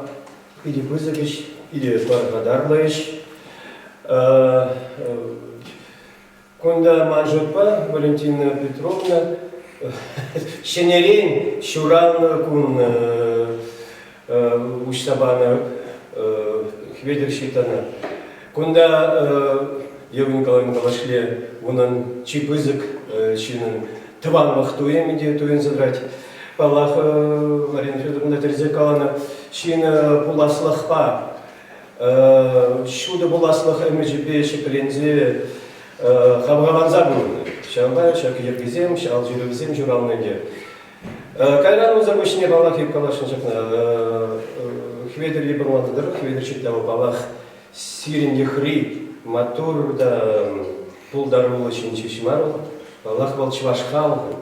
пиди бузагич, пиди благодарлаич. Кунда манжутпа, Валентина Петровна, Шенерень, Шуран, кун Ушсабана, Хведер Шитана. Кунда Евгений Николаевич, он чип язык, чинен. Тван махтуем, иди туен задрать. Палах Марина Федоровна Терзекалана, шина пуласлахпа. Шуда пуласлах эмеджипе шепелензе хабгаван забурны. Шамбай, шак ергизем, шал жирвизем, журавныге. Кайран узамышне палах и калашин шакна. Хведер ебрмандыр, хведер читтава палах сиренде хри, матур да пулдарула чинчишмару. Аллах был чваш халгы,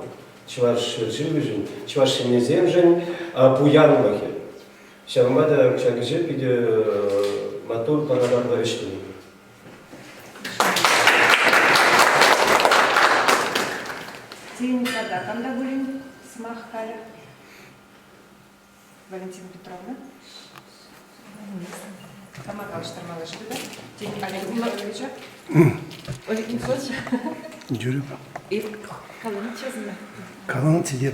чваш живыжин, чваш неземжин, пуянлахи. Шамбада чагжи пиде матур панадабла эштин. Тень когда канда будем смахкали? Валентина Петровна. Тамакал штормалыш, да? Тень Олег Николаевича. Олег Николаевич. Жүріп. И қалың чезме. Қалың тидеп.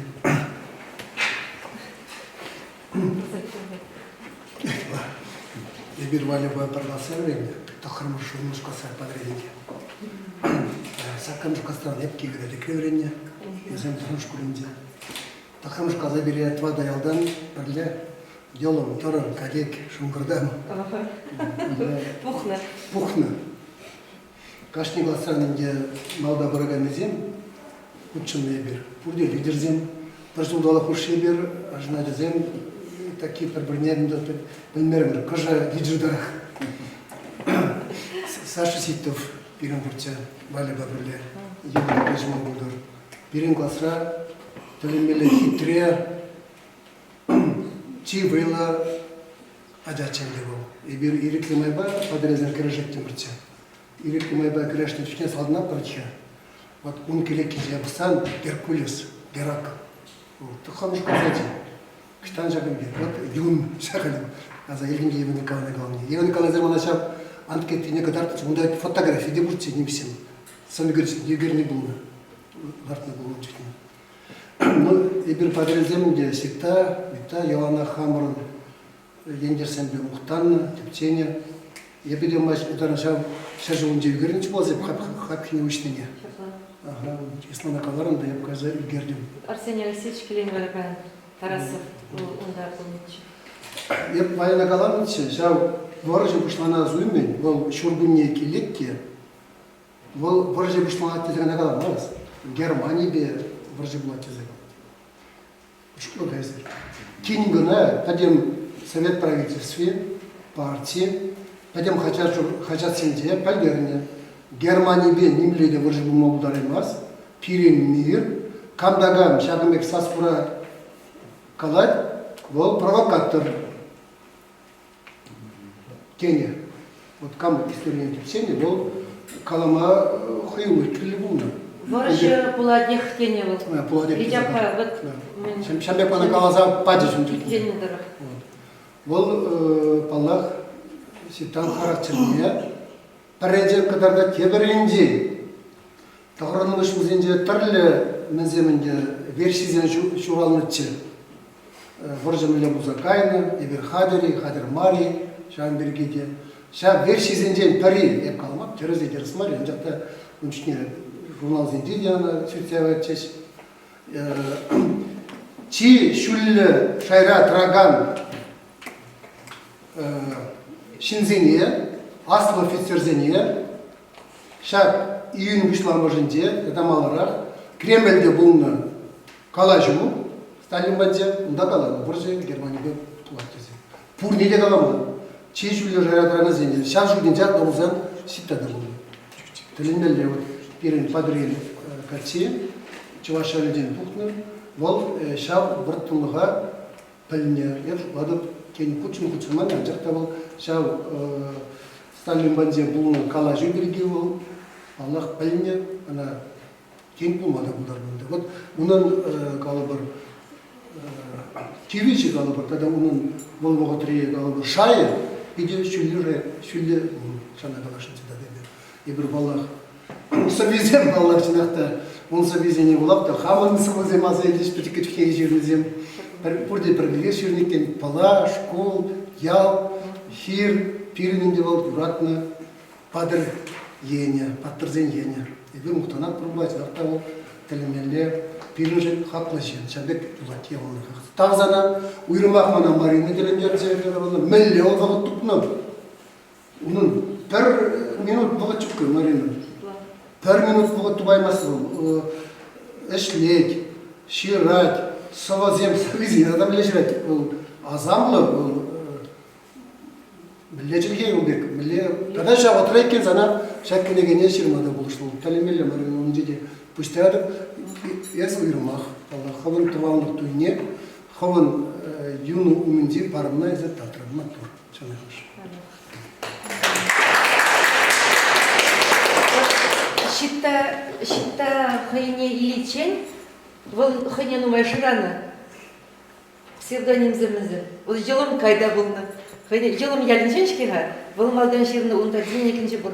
Я бир вали бы проголосовали, то хорошо немножко подрядить. Сакам шукастан епки видали криврение, я сам трошку линде. То хорошо забери от вода ялдан, парле, делом торон кадек шумгурдам. Пухна. Пухна. Кашни гласанынде малда барагамезем, ученый бир. Пурде лидерзем, даже удала хуши бир, ажна дезем, такие пробрнерим до примерно кожа лидердарах. Саша Ситов, пирен бурча, Валя Бабрле, Юрий Бежман Будур. Пирен гласра, толемеле хитрее, чи вейла адачен лево. И бир ирикли майба, подрезер крыжек темурча. Ирикли майба крыжек темурча, салдна парча. Вот он келеки зябсан, Геркулес, Герак. То хорошо сказать. Кштан жагымге, вот юн шахалим. А за Ильин Евгений Николаевна главное. Евгений Николаевна начал анкеты некоторые, он дает фотографии, где будете не всем. Сами говорите, Игорь не был, Ларт не был чуть не. Ну, и бир подрезем, где Сита, Вита, Йоанна Хамрон, Ендерсен бе Ухтанна, Тепченя. Я бедел матч, это начал, сейчас же он где Игорь не был, хапки не учтение. Ага, если на колоран, да я показал Игорь. Арсений Алексеевич Келенварапан, Тарасов, он да, помните. Я военно галантный, сейчас ворожи пошла на зуймен, вол шургунне килекке, вол ворожи пошла на тезек на галантный, Германии бе ворожи была тезек. Что гайзер? Кингана, пойдем совет правительстве, партии, пойдем хотят сенде, пойдем Германии бе нимледе ворожи была ударимас, пирен мир, камдагам шагамек саспура калать, вол провокатор. Кения. Вот кам история течения был калама хуевый триллион. Варышы пуладех тене был. Пуладех Лидяпа, вот... Шамбек бана каласа паджи шунчик. Тенедер. Бұл паллах ситан характеріне пәрәнже кадарда тебірінде тағыранылыш өзенде түрлі мінземінде версизен шуралнычы. Вұржымылы Бузакайны, Ебір Хадери, Хадер Мари, шағын бергеде. Ша версизенде пәрі еп қалмақ, теріз едеріс мари, жақта үнчіне журнал зенде деяны сөйтсәуәт чеш. Чи шүлі шайра траган шинзене, асыл офицерзене, ша июнь вишламажынде, этамаларақ, Кремльде бұлны кала жұму, Сталин бәнде, ұнда калады, бұржы Германияға туат кезде. Пұр неде каламы? Чи шүлі шайра траган зене, ша жүлден жақ дауызан ситтады бұлны. Тілінмелі перін подрел кәрсе, Чуваша леден пухны, ол ша бір тұлыға піліне, ладып, Кен кучын-кучынман, жақта бол, шау Сталин бәнде бұлны кала жүгірге бол, Аллах пәліне, ана кен бұлмады бұлдар бұлды. Вот, мұнын қалы бір, кевичі қалы бір, когда мұнын бол мұғытырие қалы бір шайы, биде шүлі шана қалашын сida деді. Ебір балақ, сабезем балақ жинақта, он сабезене болапты, хамын сабезем аза елдеш пітікі жерімізем. Burada проглер шерникен пала, школ, ял, хир, пиринінде бол, юратны, падыр ене, паттырзен ене. Ебі мұқтанат пұрбайты, ақта ол тілімелі пирин жен хақлы жен, шабек ұлат евалны қақты. Тағзана, ұйырмақ мана марины тілімдер зәйфері болды, мүлі ол ғылы тұпны. Оның бір минут бұғы чүпкі марины. Бір минут бұғы тұбаймасы бол. Эшлек, ширать, Совазем совизин, адам лежит, азамлы, лежит убег, когда же вот рейкен зана, всякие негения ширмада булышло, талимели марин он деди, пусть это я свой ромах, хаван траванных туйне, хаван юну уминди парамна из этого матур, что не хочешь. Щита хайне иличень. Вол хыне нумай жираны, псевдоним зімізі. Ол жылым кайда болны. Жылым ялінченшкеға, вол малдан жирны онда денекінше бұл.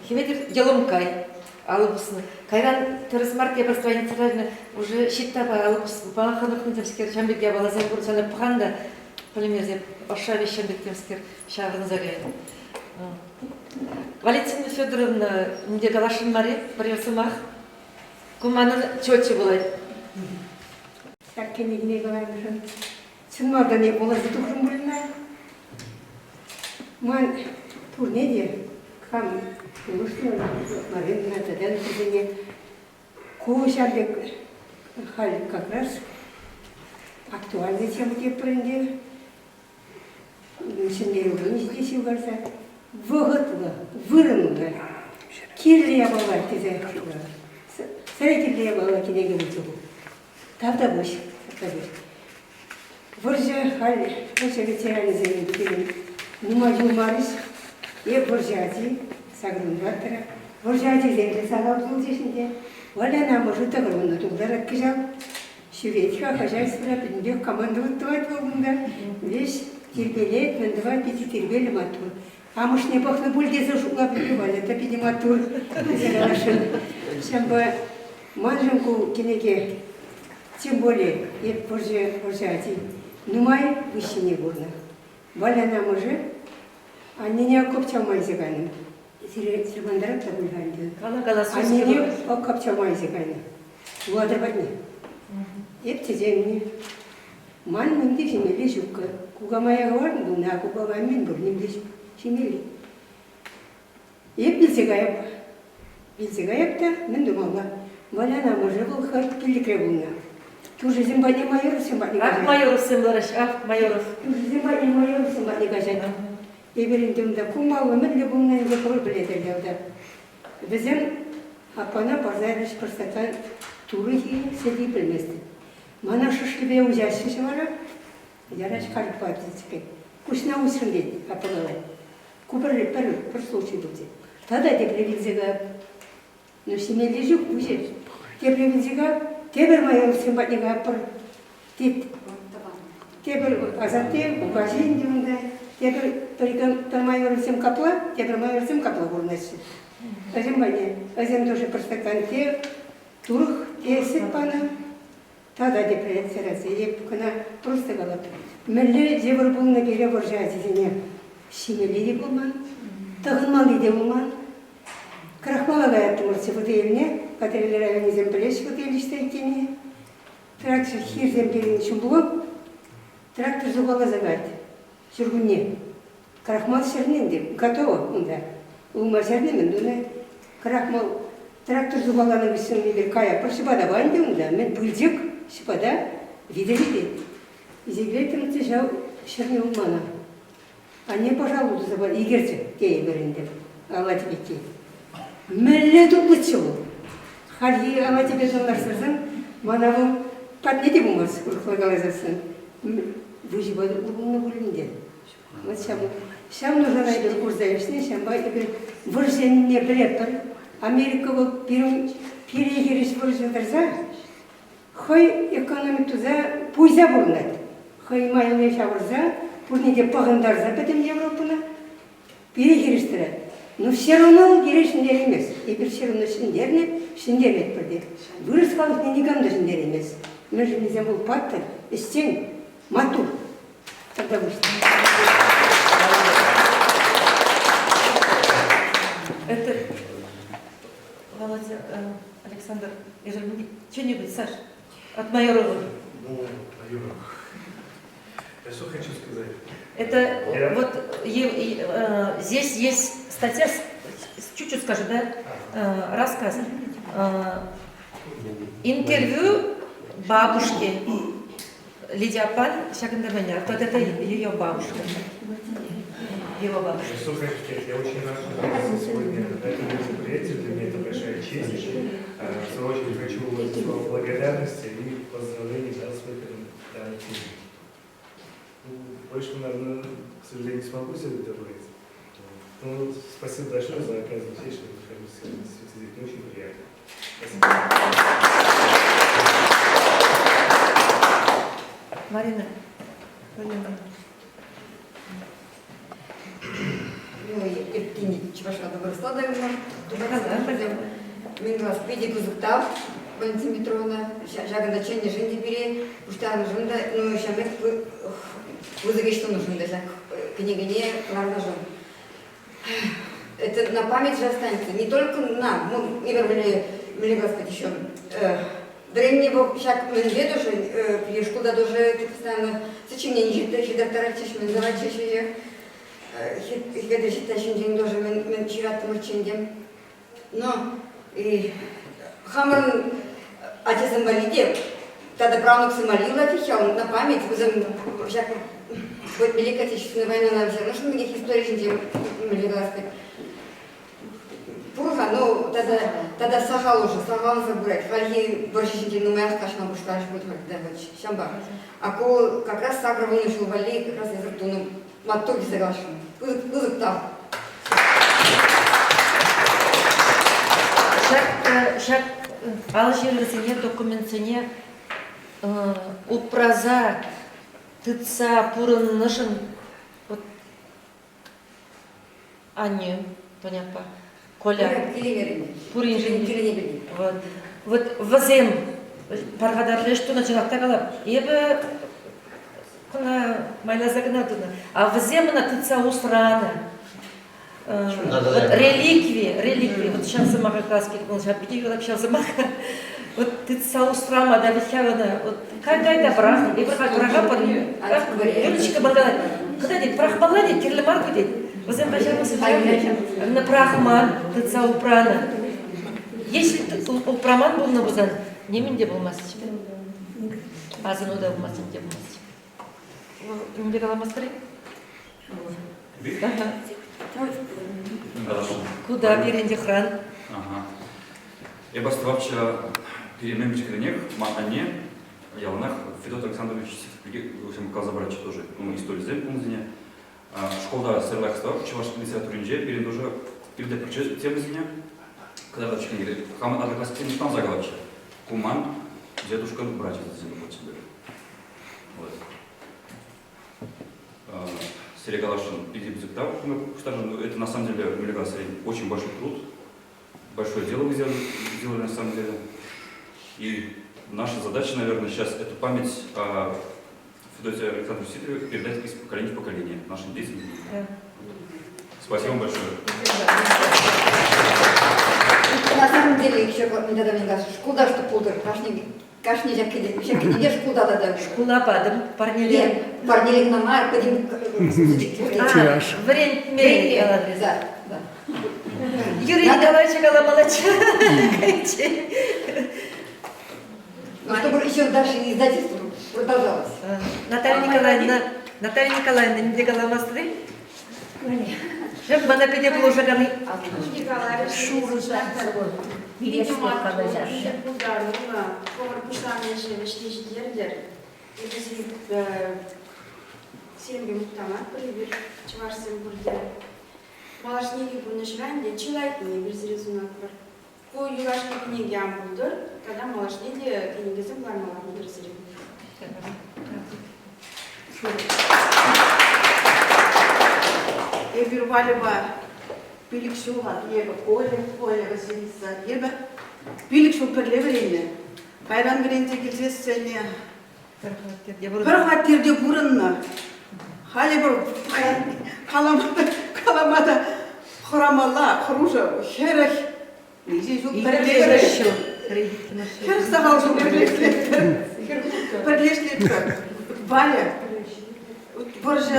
Хеветір жылым кай алып ұсыны. Кайран тұрыс мартия бастайынцыларыны уже щиттаба алып ұсыны. Баға қанықны демскер, шамбекге балазан бұл саны пұғанда, полимерзе, ошаве шамбек демскер шағырын зарайын. Валентина Федоровна,інде галашын маре, бірерсымақ. Куманын чөтчі болады. Сәккенегіне қалаймышын. Сынмарда не болазы тұқырым бұлына. Ман турне де, қам, ұлышты, маринна, тәдән күзіне. Көшәлік хал как раз актуальный тема деп бірінде. Сендер ұрын жидесі барса. Вғытығы, вырынығы, керлия балар тезе. Сәрекелдей бала кенеге бұлтығы. Тавда бұш, Вұржа хал, бұша ветераны зәйін деген нұма жұмарыш, вұржади, сағырын баттыра, вұржади зәйді сағал бұл дешінде, валя намы жұта ғырғынды тұғдар әткі жал, шүветіға хожайствыра пінбек команды ұттыват болғында, веш тербелет, мәндіва пети тербелі матур. Амышне бақны бүлдезі жұқла білі валя, тапиди матур. Шамба манжынку кенеге, тем более, ет вұржади, нумай вышине бұрны. Валя нам уже, аннене көпчалмай зеганым. Сирмандарап та бұлғанды. Аннене көпчалмай зеганым. Уадыр бәдіне. Еп теземіне. Ман мүнде жемелі жүккі. Кугамаяға бардың бұлна, кугамаймен бұрнымде жемелі. Еп білзегайып. Білзегайып та, мен думала. Валя нам уже бұл хат келікре бұлна. Тоже зимбане майоров симбатный гажан. Ах, майоров симбараш, ах, майоров. Тоже зимбане майоров симбатный гажан. Еберіндімді кумал өмірлі бұлнан зекор біледерлерді. Бізім апана базарыш көрсетен турыхи седи білместі. Мана шышлыбе ұзяшыншы бара, яраш қарып бадызыпен. Кушна ұсын деді, апалалай. Кубір случай болды. Тада деп левизеге Ну, семейный жук будет. Теперь визига, теперь моя симпатика пор. Теперь азате, указень дюнда. Теперь только моя всем капла, теперь моя всем капла бурнesi. Азем бане, азем тоже простаканте, турх, тесит пана. Тогда депрессия, я кана просто голод. Мелли девор был на берегу Боржазине. Семейный булман, тагынман иде булман. Крахмалага яттымырсы футейліне, катерелер әвенізен білеш футейлішті екені. Трактор хирзен берген үшін болып, трактор зубала загайды. Жүргінне. Крахмал шернен деп, готово онда. Улма шернемен, дуна. Крахмал трактор зубаланы бісін бір кая пыр шипада байды онда. Мен бүлдек шипада видели. Изеглетімці жау шерне улмана. А не пожалуйста забар, егерде кей берінде. Алла тебе кей. Мелле дуплычыл. Хали ала тебе жонларсырсың, манавы патнеде болмас, курклагалазасын. Выживады улуны бөлінде. Вот шам нужно найдер курзаешне, шам бай егер вырженне білеппір. Америкаға перегеріш выржендірза, хой экономик туза пуйза бұрынады. Хой майлы шавырза, пұрнеде пағындарза бітім Европына перегеріштірі. Но все равно керешіндер емес. Епір все равно шіндер етпірді. Вырыс қалықны негамды шіндер емес. Мен жынезен бұл патты, істен, матур. Тогда вышло. Это, Володя, Александр, что-нибудь, Саш, от Майорова. Ну, Майорова. Я что хочу сказать? Это вот здесь есть статья, чуть-чуть скажу, да, рассказ. Интервью бабушки Лидии Апан Шагандаманяр. Вот это ее бабушка. Его бабушка. Что хочу сказать? Я очень рад, что сегодня на этом мероприятии. Для меня это большая честь. В свою очередь хочу выразить слово благодарности и поздравлений за свой данный фильм. Больше, наверное, к сожалению, не смогу себе добавить. Ну, спасибо большое за оказанную честь, что вы находитесь сегодня здесь. Мне очень приятно. Спасибо. Марина. Мен велосипеде кызыктап, Валентина Петровна, жагында ченде жинди бири, уштаны жында, ну, шамек вызови, что нужно, даже княгине Ларнажон. Это на память же останется, не только нам, мы имели Господь еще. Древний Бог, шаг мен веду же, пришку да тоже, постоянно, сочинение, редактора чешмен, давай чешие, хедры считающим день тоже, мен чиратым чендем. Но, и хамран отец инвалиде, тогда правнук самолила, фихял на память, всяко, вот Великая Отечественная война нам все равно, что многих историй жендем, могли сказать. Пурха, ну, тогда сахал уже, сахал забрать, хальги борщи жендем, ну, моя скашна бушкаш будет, да, вот, щамба. А ко как раз сагра вынушил вали, как раз из ртуну, матуги соглашен, кузык там. Шак алжирлісіне документіне упраза тыца пурыннышын Анне, понятно, Коля пуринжин. Вот вазем паргадар что начала такала. Ебе кона майла загнатuna. А вазем на тыца усрана. Вот реликвии, вот сейчас замаха каски, он сейчас видел, сейчас замаха, вот ты саустрама, да, вещавана, вот какая-то праха, и праха под Юлечка Багдад, когда ты прах балладит, кирлемар будет, возем пожалуйста, на прахман, ты саупрана. Если упраман был на бузан, не меньше был масочек, а зануда был масочек, где был масочек. Не бегала маскари? Куда беренде хран? Ага. Ебаствавча перемемчик ренех, махане, ялнах, Федот Александрович Сифкули, Казабрача тоже, история земления. Школа серлахства, чуваш литературинже, перед уже перед тем зеня, когда дочка говорит, хам одноклассник не там заговорчик. Куман, дедушка, братья за землю под себя. Вот. Серегалашин иди бзыктав, это на самом деле очень большой труд, большое дело вы сделали на самом деле. И наша задача, наверное, сейчас эту память о Федоте Александровиче Сидорове передать из поколения в поколение нашим детям. Спасибо вам большое. На самом деле, еще недавно мне кажется, шкуда, что пудр, кашни не шкуда да. Шкула падом, парнелек. Нет, парнелек на мар, пойдем. Время, да. Юрий Николаевич Коломолоча. Ну, чтобы еще дальше издательство продолжалось. Наталья Николаевна, не бегала мастры? Как бы на педе положили. Шуру застывал. Видимо, ударила, повар пушами живешь, дердер. И без семьи мутамат привер, чувашсем бурдер. Малашники бурнашранде, человекни без резунок бар. Ко юрашки книги амбулдор, когда малашники книги зампланировали университет. Ебір валіба пилікшуға, ебі Коля Василиса, ебі пилікшу пірлеверіне. Байрам веренде келсес сәне бір қаттерде бұрынна. Халі бір қаламада құрамала, құружа, херіх. Незе жүк пірлеверіне. Херіх сағал жүк пірлешлеттір. Пірлешлеттір. Валя. Порше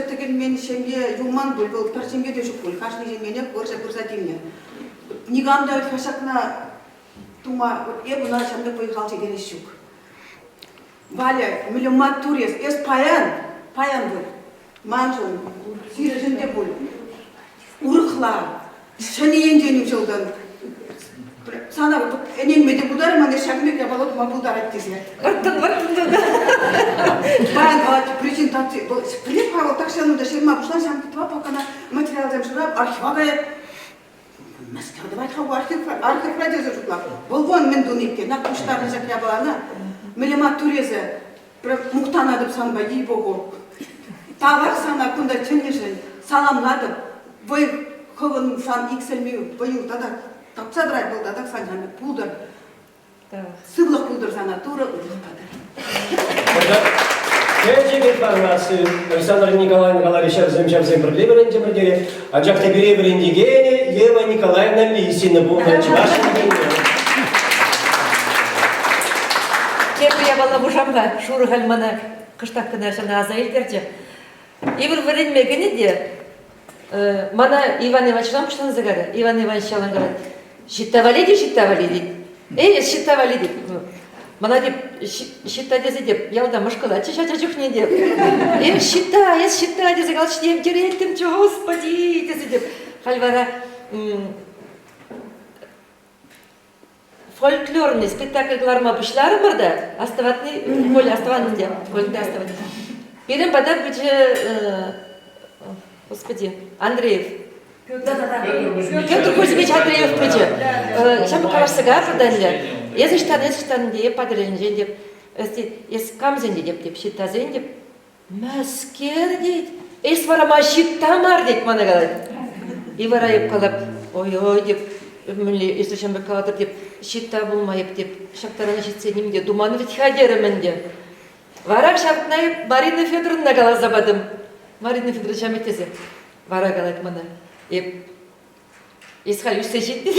теген мен шемге юман был, першемге де жүк был, қашны жемгене порше көрсетімне. Нигамда фашакна тума, ебуна шемге бой қалчы келес жүк. Валя, милюмат турес, паян был, манжын, сирежінде был, урықла, шыны енденім жылдан. Sana enilmedi budarım hani şakmek yapalım ama budar ettiyse. Ben презентации, приехала так все надо шельма пошла сам два пока на материал там жраб архива гает. Москва давай хау архив радио зажукла. Болвон мен дуникке на куштарны жак ябалана. Мелемат турезе мухтан адып санба ей богу. Тағар сана кунда ченешен саламладып. Бой ховын сан икселмею бою тада Тапсадрай был так санями пудр. Сыблах пудр за натура Третья информация. Александр Николаевич замечательно проблемы в а Джактабере в Рендигене Ева Николаевна Лисина была ваша Я была в Ужамга, Шура Гальмана, Каштак Канашана Азаильдерджа. И в время Генеде, Мана Иван Иванович Рамштан Загара, Иван Иванович Шалангара. Считавали, считавали. Мана деп, счита дезе деп, ялда мышкала, чешача жүхне деп. Счита дезе галыш деп, кереттім, господи, дезе деп. Хальвара фольклорный спектакльларма бұшлары бұрда, аставатный, поле аставатный деп, полінде аставатный. Берем бада бүчі, господи, Андреев. Петр Кузьмич Андреев пөте. Шамы қарашсыға бірдәнілер. Езіштан деп, падырын жен деп, ез камзен деп, шиттазен деп. Мәскер дейд. Ес варама шиттамар дейд мана қалады. И варайып қалап, ой-ой деп, мүлі есі шамбы қаладыр деп, шитта болмайып деп, шақтараны шитсенім де, думаны витхадерімін де. Вара шақтнайып Марина Федоровна қала забадым. Марина Федоровна шаметтесі. Вара қалайды мана. Исхал үссе жетті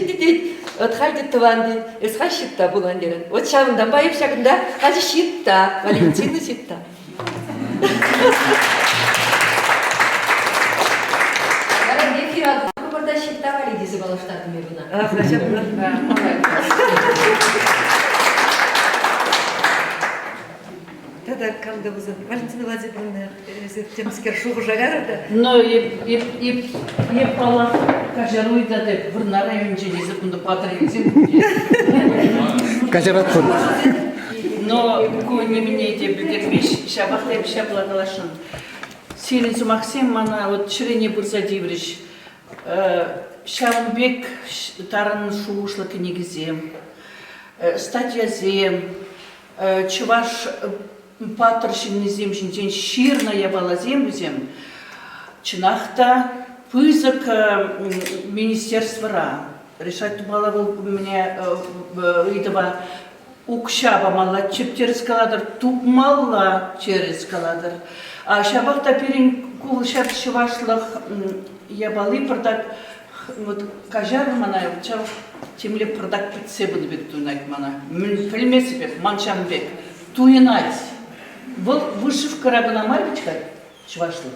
дейді. От халді тұван дейді. Исхал шитта болан дерін. От шамындан байып шағында, қажы шитта, Валентина шитта. Burada şitta var idisi balıştadım ya buna. Тогда, когда вы Валентина Владимировна, темскер шуғы жағарыды. Но еп бала кажаруйда деп, вырна районче дезі күнді патриотизм. Кажарат күн. Но көне мне деп білдермеш, шабақтай шабыла қалашын. Сирин сумахсем мана вот чрене бурса дивриш. Шаунбек тарын шуушла книгизем. Статьязем. Чуваш патршин низем жинжен ширная балазем взем. Чинахта пызык министерства. Решать мало у меня этого укшаба мало через каладр, туп мало через каладр. А шабахта перин кул шаб швашлах ябалы продак вот кажар мана чав темле продак пиццебын бек тунайт мана. Пельмеси бек манчамбек туинать. Был вышивка рабына мальчика швашлах.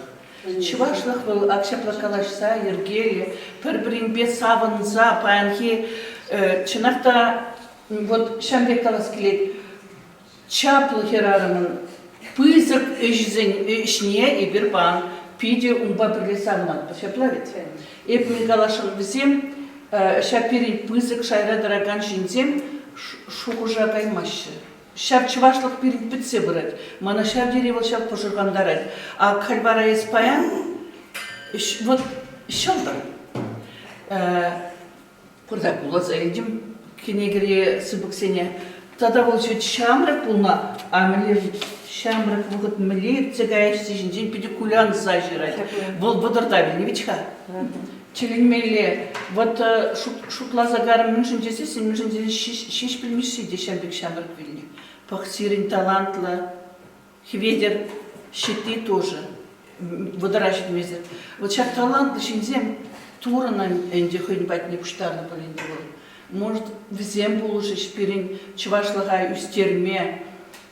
Чувашлах был акшапла калашса ергели пербрин без саванза панхи чинахта вот шамбек каласкилет чаплы херарамын пызык ишне и бирбан пиде умба прилесавнат пошаплавит эп ми калашын всем шапирин пызык шайра дороган шинзем шухужа каймашы. Шап чувашлық перед бітсе бұрад. Мана шап деревіл шап пожырғандарад. А кальбара еспаян, вот шалдар. Құрдақ бұлаз әйдім, кенегіре сыбықсене. Тада бұл жөт шамрық бұлна, а мілер шамрық бұғыт мілер, цегайшысы жінден педе кулян зажирад. Бұл бұдырда білі вечка. Челенмеле, вот шутла загаром міншін жесесін, міншін жесесін шеш білмеші де шамбек шамрық біліне. Пахсирин талантла, хведер, щиты тоже, водоращит мезер. Вот сейчас талантлы шинзем, тура на энди хойнбать не пуштарно полиндивал. Может, взем был уже шпирин, чувашлага юстерме,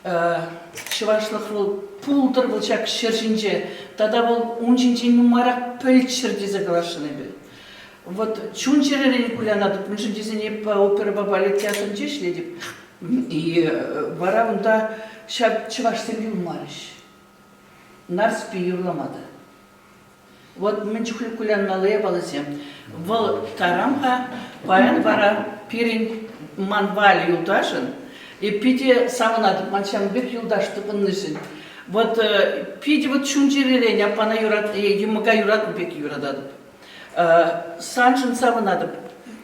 чувашлага пултер был чак шержинже, тогда был унчинчин нумарак пельчерди заглашены был. Вот чунчерерин куля надо, потому что дизайне по опера бабалет театром чешледип. И вара унда шаб чуваш семью мариш. Нарс пиюрламада. Вот мен чухли кулян налея балазем. В тарамха паян вара пирин манвали юлдашин. И пите савнат манчамбек юлдаш тупаннышин. Вот пите вот чунчиререня пана юрат, юмага юрат бек юрадад. Саншин савнат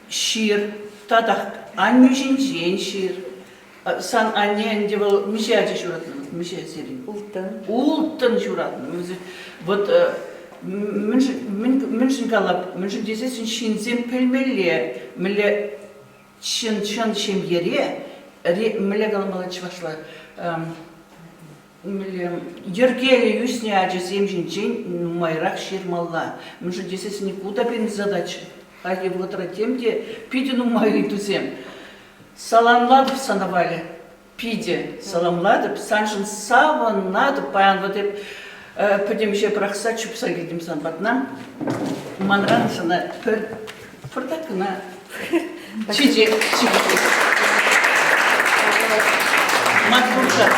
шир, тадах анмюшин жен шир. Сан аннен девал мишаji şuratlı, mишай serin. Ултан şuratlı. Вот міншін калап, міншін десесін шинзем пельмеле, міле шын шем ере, міле каламала чвашла, міле ергеле юсне ажесем жинчен майрақ шермалла. Міншін десесін никуда бен задача. Хаги влатра темде пидину майы тузем. Саламладып санавали, пиде саламладып, саншын саванадып, паян вот пойдем еще прохса, чупса гидим сан батнам, манран сана пырдак на чиде матбурка.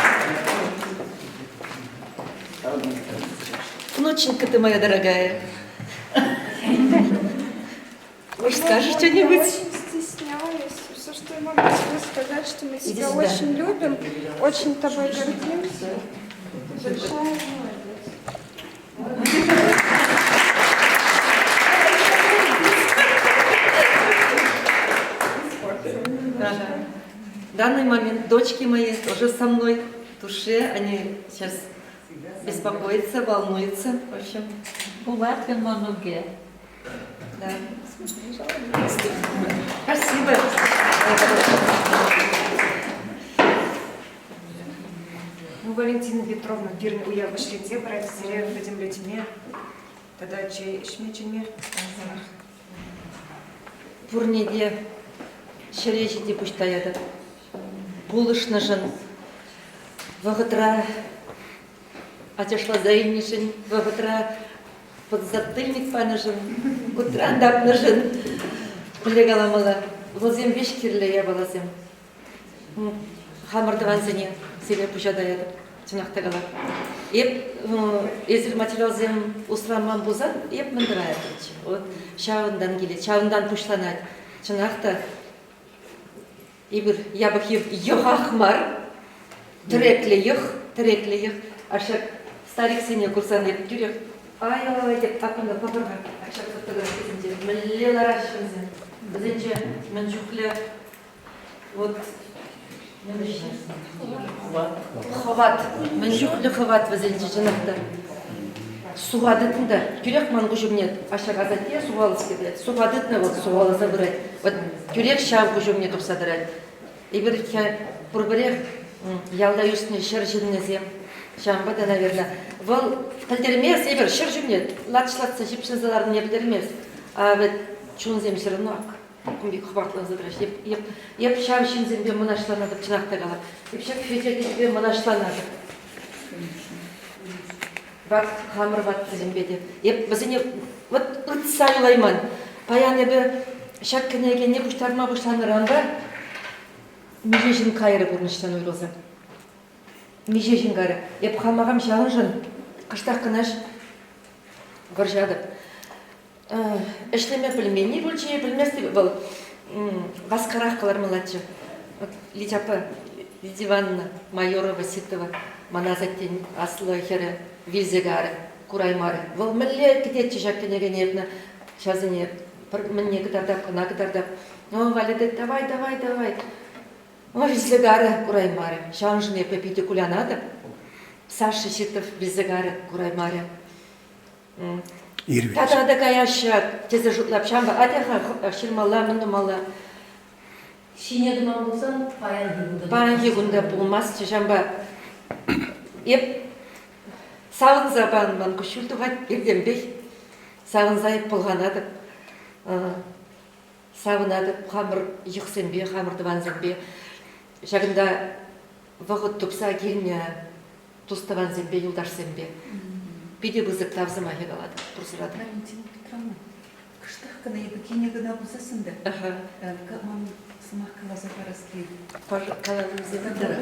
Внученька ты моя дорогая. Может, скажешь что-нибудь? Все, что я могу тебе сказать, что мы тебя очень любим, очень тобой гордимся. Большая В данный момент дочки мои тоже со мной в душе, они сейчас беспокоятся, волнуются, в общем. Бувайте многие. Да. Спасибо. Ну, Валентина Петровна, пирны уява шлите, брать зря в этим людьми. Тогда чей шмечеме? Пурнеде шеречите пуштаяда. Булышнажын вагытра атешла заимнишин вагытра подзатыльник панажын утран дапнажын плегаламала лозем вешкирле я балазем хамырдыванзыне себе пушадаяды чынактагала еп эзил материалзем устранман бузат еп мындырая турчу вот шавындан келет шавындан пуштанат чынакта ибір ябық еп йохахмар тірекле йох ашак старик сене курсан еп жүрек ай деп акында папырға ақша фотографиясында миллионлар ашынды. Бізденше мен жүкле вот хават мен жүкле хават бізденше жинақта суға дытында жүрек ман күшімне ашақ азатия суға алыс кетеді. Суға дытны вот суға алыса бұрай. Вот жүрек шав күшімне тұпсадырайды. Ибірке бұрбірек ялда үстіне шыр жиннезем. Шамбада, наверное. Вол тальтермес, ибір шыр жинне латшылатса жіпшінзаларын не білдермес. А вот чунзем все равно кумбик хвартлан задраш. Еп шав шинзем бе мұнашланады пчынақта қалап. Еп шак фетеде бе мұнашланады. Бат хамыр бат тізімбеде. Еп бізіне вот ұртса юлайман. Паяны бе шак кінеге не бұштарма бұштаныран ба межежін қайыры көрініштен ойлозым. Межежін қайыры. Еп хамағам шағын жын. Қыштақ қынаш ғыржады. Эшлеме білме, не бөлчіне білместі бұл ғасқарақ қалар мұлатшы. Литяпа Диванна, Майорова, Ситова, Маназаттен, Аслы, Хері, Вильзегары, Кураймары. Бұл мүлі кететші жаккенеген епні шазыне мінне кітардап, қына кітардап. О, Валеде, давай. О, Вильзегары, Кураймары. Шанжын епі пейті кулянады. Саша Ситов, Вильзегары, Кураймары. Тата каяшак, тезе жұтлап шамба, атеха шырмала, мұндымала. Шине думан болсан, паян егунда болмас, шамба. Еп, сағын забан ман күшілтуға ерденбей. Сағын зайып болғанады. Сағынады, қамыр еқсенбе, қамырды ванзенбе. Жағында вағыт тұпса келіне тұсты ванзенбе, юлдашсенбе. Биде бұзып тавзыма егалады, тұрсырады. Валентина Петровна, қыштақ қана ебі кене ғына бұзасынды. Мам сымақ қалаза қарасты. Қалазымызы ғында.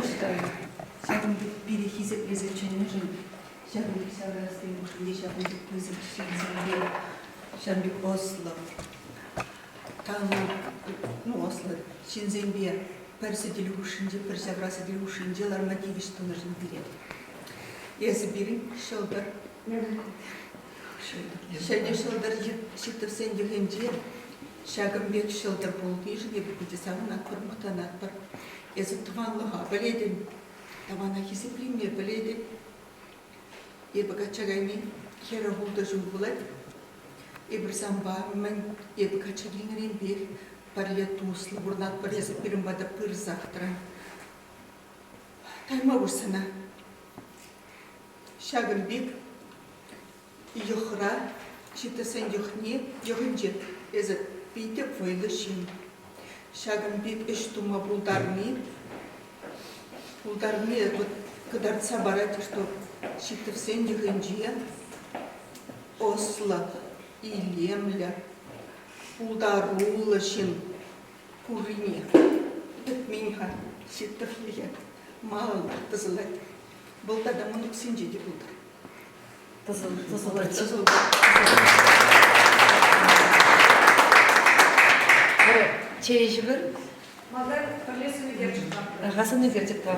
Шағын бире хизеп лезет чәне жын. Шағын бек сағырастың мұшынде шағын бек көзіп шеңзенге. Шағын бек ослы. Тағын ослы. Шензенбе пәрсі делі ұшынде, пәрсі ағрасы делі ұшынде лармативиш тұныржын береді. Езі берін шылдар. Шәне шылдар шеттіп сен дегенде шағын бек шылдар болды ежін ебі бейде сағын атпыр, мұқтан атпыр. Езі тұванлыға біледен, тавана хесеплеме біледен. Ебі қачағаймен хері болды жүн болады. Ебір самба, мен ебі қачағайнерен бек парлет туыслы бұрнат бір езі бірін бада пыр зақтыран. Тайма ұрсына. Шағын бек Йохра, читасан йохне, йохынче, езі бейте фойлы шин. Шағын бек үш тума бұлдарны, вот кыдарца барати, что читасан йохынче, осла и лемля, бұлдарулы шин, курине. Бет меньха, читафлия, мало тызылай. Бұлда да мұнық сенже де бұлдар. Чей бір? Малдар бірлесіні герчікті. Ғасыны герчікті.